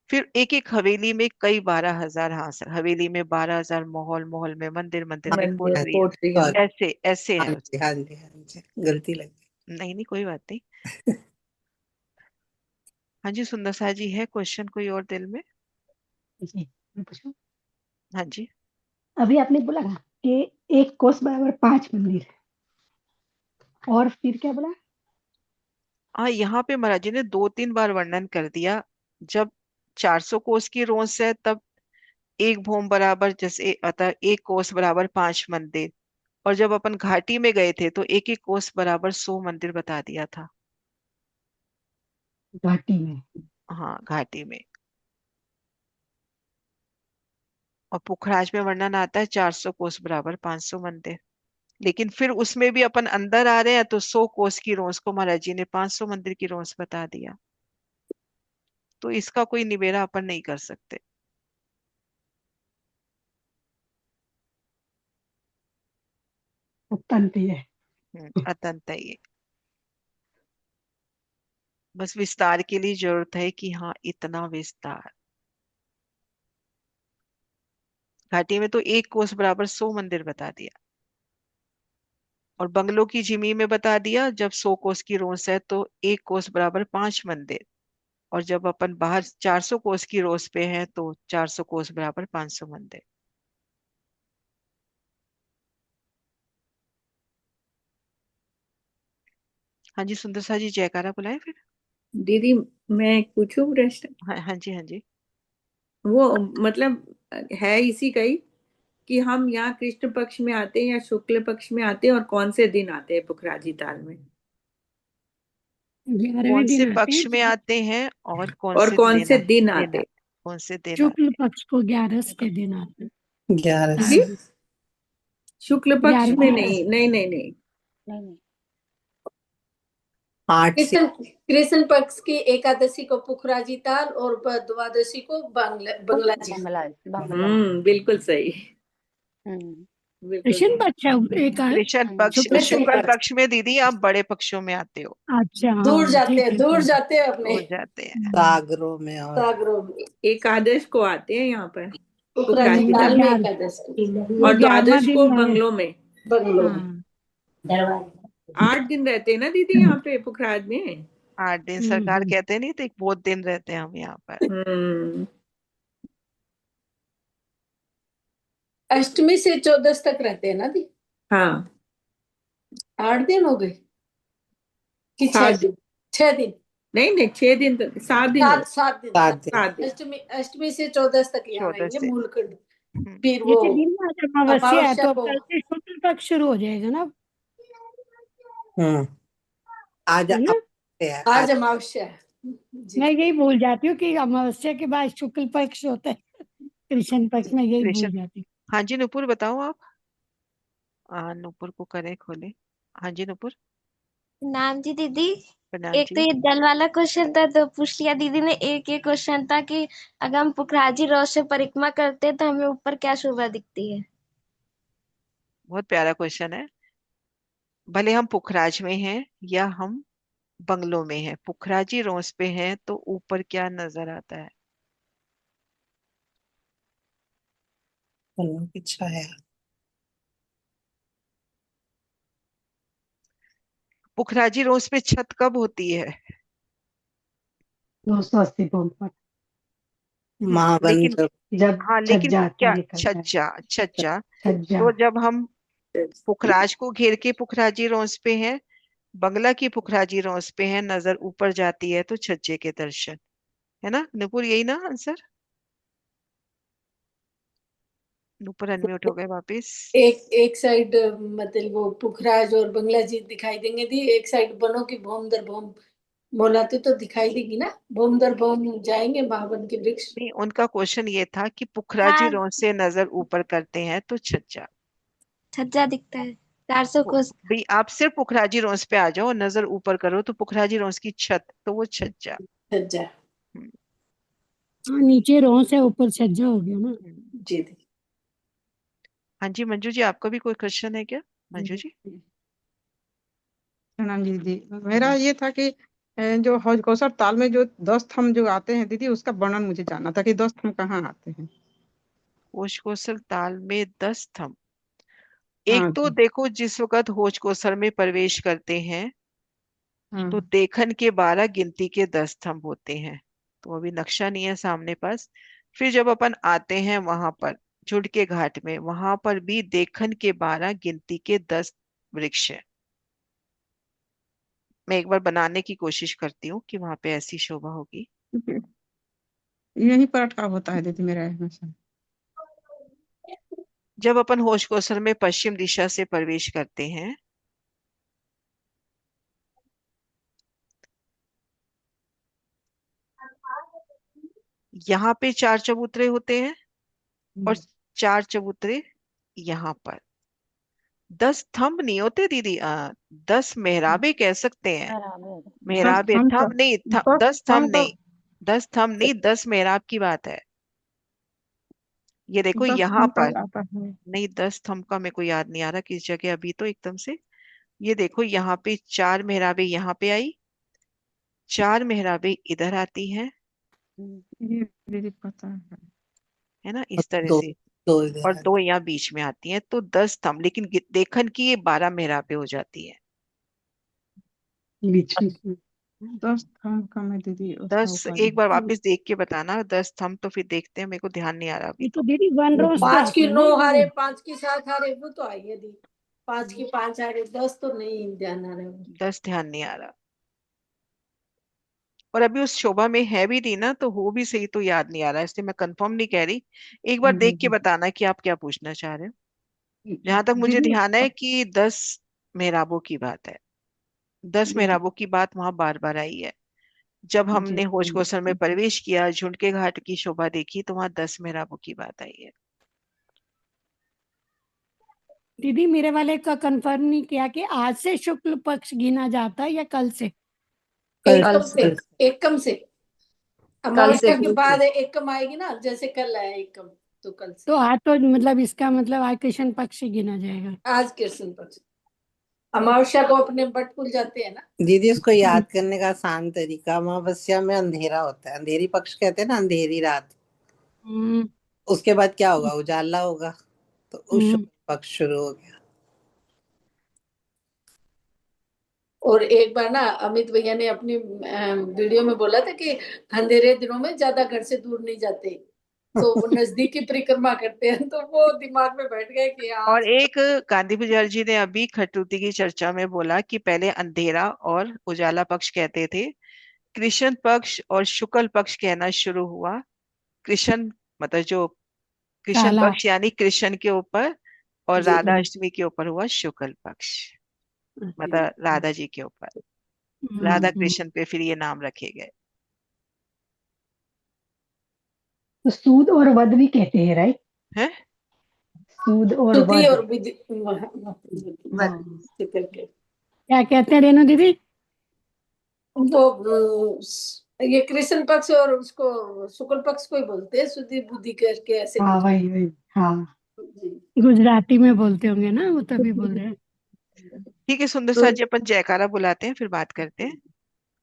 A: फिर एक एक हवेली में कई 12,000 हांस, हवेली में 12,000 महल, महल में मंदिर, मंदिर में
K: मंदिर
I: हाँ,
A: कोठरियां।
K: कोठरियां।
I: सॉरी,
A: ऐसे ऐसे
I: हाँ
A: है
I: जी,
A: उसमें।
I: हाँ जी, हाँ जी, गलती लगी।
A: नहीं नहीं, कोई बात नहीं। हाँ जी, सुंदर सा जी, है क्वेश्चन कोई और दिल में?
B: जी, मैं पूछूं?
A: हाँ जी।
B: अभी आपने बोला ना कि एक कोस बराबर 5 मंदिर, और फिर क्या बोला?
A: हाँ, यहाँ पे महाराज जी ने 2 3 बार वर्णन कर दिया। जब 400 कोस की रोंस है तब एक भूम बराबर, जैसे अतः एक कोस बराबर 5 मंदिर। और जब अपन घाटी में गए थे तो एक एक कोस बराबर 100 मंदिर बता दिया था।
B: घाटी में?
A: हाँ, घाटी में। और पुखराज में वर्णन आता है 400 कोस बराबर 500 मंदिर। लेकिन फिर उसमें भी अपन अंदर आ रहे हैं तो 100 कोस की रोंस को महाराज जी ने 500 मंदिर की रोंस बता दिया। तो इसका कोई निबेरा अपन नहीं कर सकते।
B: अत्यंत ही है।
A: अतंत है ये। बस विस्तार के लिए जरूरत है कि हाँ, इतना विस्तार। घाटी में तो एक कोस बराबर 100 मंदिर बता दिया। और बंगलों की जिमी में बता दिया, जब 100 कोस की रोस है तो एक कोस बराबर 5 मंदिर। और जब अपन बाहर 400 कोस की रोस पे हैं तो 400 कोस बराबर 500 मंदिर। हाँ जी, सुंदर सा जी, जयकारा बुलाए फिर।
K: दीदी मैं पूछूं प्रश्न?
A: हाँ हाँ जी, हाँ जी।
K: वो मतलब है इसी का ही, कि हम यहाँ कृष्ण पक्ष में आते हैं या शुक्ल पक्ष में आते हैं, और कौन से दिन आते हैं पुखराजी ताल में?
C: 11वें
A: कौन से
C: दिन आते
A: पक्ष में
C: हैं।
A: आते हैं और कौन
K: और
A: से
K: कौन
A: दिन
K: से दिन
A: दिन
K: आते हैं?
A: कौन से दिन
C: शुक्ल
A: आते
C: पक्ष को 11 के दिन आते हैं।
I: 11
C: हाँ
K: जी?
C: जी,
K: शुक्ल पक्ष में
C: 11वें।
K: नहीं, नहीं नहीं नहीं।
G: नहीं नहीं,
I: 8 से
F: कृष्ण कृष्ण पक्ष की एकादशी को पुखराजी ताल और द्वादशी को बंगलाजी।
G: बंगला।
K: बिल्कुल सही। बिल्कुल
C: कृष्ण
K: सही।
C: पक्ष है, एक है
A: कृष्ण पक्ष,
C: शुक्ल
F: कृष्ण
A: शुक्ल
F: पक्ष
A: पक्ष में दीदी आप बड़े पक्षों में आते हो,
C: अच्छा,
F: दूर
C: हाँ
F: जाते
C: ठीक
F: हैं,
C: है,
F: दूर
C: ठीक
F: जाते हैं अपने
A: हो जाते हैं।
I: सागरों में और
F: सागरों में।
K: एकादश को आते हैं यहाँ पर,
F: पुखराजी
K: पुखराजी
F: ताल
K: ताल,
F: में
C: 11
F: एकादश को
C: वो
K: और
C: 11वां
K: द्वादश को
C: दिन है।
K: बंगलों में।
F: बंगलों में।
C: हाँ
K: 8 दिन रहते हैं ना दीदी यहाँ पे पुखराज में।
A: 8 दिन सरकार कहते नहीं तो एक बहुत दिन रहते हैं हम यहाँ पर।
K: हम्म
F: अष्टमी से 14 तक रहते हैं ना दी।
K: हाँ
F: 8 दिन हो गए कि 6
K: 7
F: दिन? 6 दिन,
K: नहीं नहीं, 6 दिन तक, 7 दिन हो
F: 7 दिन।
I: 7 दिन।
K: 7 दिन।
F: अष्टमी से 14 तक यहाँ
A: 14
F: रहेंगे
A: से।
F: मूलखंड।
A: हम्म,
F: फिर वो
C: जैसे दिन में आज अमावस्या है
F: अमावस्या
C: तो अब
F: को,
C: कल से शुक्ल पक्ष शुरू हो जाएगा ना,
I: हम्म आज
C: है ना?
I: है
F: आज
I: आज
F: अमावस्या है जी।
C: मैं यही भूल जाती हूँ कि अमावस्या के बाद शुक्ल पक्ष होता है, कृष्ण पक्ष में यही
A: कृष्ण,
C: भूल जाती हूँ।
A: हाँ जी नुपुर बताओ आप। नुपुर को करें खोले। हाँ जी नुपुर,
E: नाम जी दीदी,
A: प्रणाम
E: एक तो
A: जी।
E: ये जल वाला क्वेश्चन था तो पूछ लिया दीदी ने। एक ये क्वेश्चन था कि अगर हम पुखराजी रोज से परिक्रमा करते हैं तो हमें ऊपर क्या शोभा दिखती है?
A: बहुत प्यारा क्वेश्चन है। भले हम पुखराज में हैं या हम बंगलों में हैं, पुखराजी रोज पे हैं तो ऊपर क्या नजर आता है?
I: फलों की छाया।
A: पुखराजी रोज पे छत कब होती है?
B: 280 भूमि पर
I: महावन
A: लेकिन,
I: जब
B: जब
A: हाँ लेकिन
B: छज्जा आता
A: क्या,
B: है, निकलता है
A: छज्जा, छज्जा।
B: छज्जा।
A: तो जब हम पुखराज को घेर के पुखराजी रोज पे हैं, बंगला की पुखराजी रोज पे हैं, नजर ऊपर जाती है तो छज्जे के दर्शन, है ना नुपुर? यही ना आंसर? नुपुर अनम्यूट हो गए वापिस।
F: एक साइड मतलब वो पुखराज और बंगला जी दिखाई देंगे दी, एक साइड बनों की भौम दर भौम बोलाते तो दिखाई देगी ना। भौम दर भौम जाएंगे महावन के वृक्ष।
A: नहीं, उनका क्वेश्चन ये था कि पुखराजी
E: हाँ,
A: रोज से नजर ऊपर करते हैं तो छज्जा।
E: छज्जा दिखता है 400 कोस।
A: भाई आप सिर्फ पुखराजी रोज पे आ जाओ, नजर ऊपर करो तो पुखराजी रोज की छत, तो वो छज्जा।
F: छज्जा
A: हम्म,
C: हाँ नीचे रोस है, ऊपर छज्जा हो गया ना।
F: जी दी।
A: हाँ जी मंजू जी, आपका भी कोई क्वेश्चन है क्या मंजू जी?
M: प्रणाम जी दीदी। मेरा ये था कि जो हौज कौसर ताल में जो 10 थम जो आते हैं दीदी, उसका वर्णन मुझे जानना था कि 10 थम कहाँ आते हैं।
A: होश कोसल ताल में 10 थंब। एक
M: हाँ
A: तो
M: जी।
A: देखो, जिस वक्त होश कोसल में प्रवेश करते हैं
M: हाँ
A: तो देखन के 12, गिनती के 10 थंब होते हैं। तो अभी नक्शा नहीं है सामने पास। फिर जब अपन आते हैं वहां पर झुड़ के घाट में, वहां पर भी देखन के 12, गिनती के 10 वृक्ष है। मैं एक बार बनाने की कोशिश करती हूँ कि वहां पे ऐसी शोभा होगी।
M: यही पर अटका होता है दीदी मेरा हमेशा।
A: जब अपन होश कोसल में पश्चिम दिशा से प्रवेश करते हैं, यहाँ पे 4 चबूतरे होते हैं और 4 चबूतरे यहाँ पर। 10 थंब नहीं होते दीदी, 10 मेहराबे कह सकते हैं।
G: बराबर।
M: 10
A: मेहराबे,
M: थम का
A: थंब नहीं,
M: 10
A: 10
M: थम
A: थंब
M: का
A: नहीं, 10 थंब नहीं, 10 मेहराब की बात है। ये देखो
M: 10
A: यहाँ
M: थम का
A: पर,
M: आता है।
A: नहीं 10 थंब का मेरे को याद नहीं आ रहा किस जगह अभी तो एकदम से। ये देखो यहाँ पे 4 मेहराबे यहाँ पे आई, 4 मेहराबे इधर आती हैं,
M: ये दीदी पता
A: है ना,
I: और
A: इस तरह
I: दो
A: से।
I: दो
A: और
I: इधर
A: 2 यहाँ बीच में आती हैं, तो 10 थंब। लेकिन देखन की ये 12 मेहराबे हो जाती है।
B: बीच बीच में
M: 10 थम का मैं दीदी उसका
A: 10
M: उपाय
A: एक बार वापस देख के बताना, 10 थंब तो फिर देखते हैं, मेरे को ध्यान नहीं आ रहा अभी
C: ये तो
A: तो।
C: दीदी वन रोज पे
F: 5
C: आते
F: की
C: हैं ना
F: 9
C: ये
F: हारे,
C: भी।
F: 5 की 7 हारे, वो तो आई है दी। 5 की 5 हारे, 10 तो नहीं ध्यान आ रहा है।
A: 10 ध्यान नहीं आ रहा। और अभी उस शोभा में है भी नहीं ना, तो हो भी सही तो याद नहीं आ रहा, इसलिए मैं कंफर्म नहीं कह रही। एक बार देख के बताना कि आप क्या पूछना चाह रहे हो। जहां तक मुझे
M: दीदी।
A: ध्यान है कि 10 मेहराबों की बात है। 10 मेहराबों की बात वहां बार बार आई है। जब
M: जी
A: हमने होश कोसर में प्रवेश किया, झुंड के घाट की शोभा देखी, तो वहां 10 मेहराबों की बात आई है।
C: दीदी मेरे वाले का कंफर्म नहीं किया कि आज से शुक्ल पक्ष गिना जाता है या कल से?
F: एकम से, एकम से अमावस्या के
D: कल
F: बाद
D: से।
F: एकम आएगी ना, जैसे कल आया एकम, तो कल से।
C: तो आज तो मतलब इसका मतलब आज कृष्ण पक्ष ही गिना जाएगा।
F: आज कृष्ण पक्ष, अमावस्या को अपने बट भूल जाते हैं ना।
I: दीदी उसको याद करने का आसान तरीका, अमावस्या में अंधेरा होता है, अंधेरी पक्ष कहते हैं ना, अंधेरी रात।
C: हम्म,
I: उसके बाद क्या होगा? उजाला होगा, तो उस
C: हम्म,
I: शुक्ल पक्ष शुरू हो गया।
F: और एक बार ना अमित भैया ने अपनी वीडियो में बोला था कि अंधेरे दिनों में ज्यादा घर से दूर नहीं जाते, तो वो नजदीकी परिक्रमा करते हैं, तो वो दिमाग में बैठ गया कि हाँ।
A: और एक गांधी पुजारी जी ने अभी खटूती की चर्चा में बोला कि पहले अंधेरा और उजाला पक्ष कहते थे, कृष्ण पक्ष और शुक्ल पक्ष कहना शुरू हुआ। कृष्ण मतलब जो कृष्ण
C: काला।
A: पक्ष यानी कृष्ण के ऊपर, और
F: जी
A: राधा अष्टमी के ऊपर हुआ शुक्ल पक्ष, मतलब राधा जी के ऊपर, राधा कृष्ण पे फिर ये नाम रखे गए।
B: तो सूद और वध भी कहते हैं, राइट?
A: हैं?
B: सूद और
F: स्तुति
B: वध।
F: और विधि
B: हाँ।
F: करके
C: क्या कहते हैं रेणु दीदी?
F: वो ये कृष्ण पक्ष और उसको शुक्ल पक्ष को ही बोलते हैं, सुधि बुद्धि करके ऐसे
B: हाँ
F: कुछ।
B: वही वही, हाँ।
F: जी।
C: गुजराती में बोलते होंगे ना, वो तभी बोल रहे हैं।
A: ठीक है सुंदर
F: तो
A: सा जी, अपन जयकारा बुलाते हैं फिर बात करते हैं।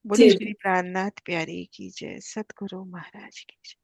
A: बोले
F: जी
A: श्री प्राणनाथ प्यारी की जय, सतगुरु महाराज की जय।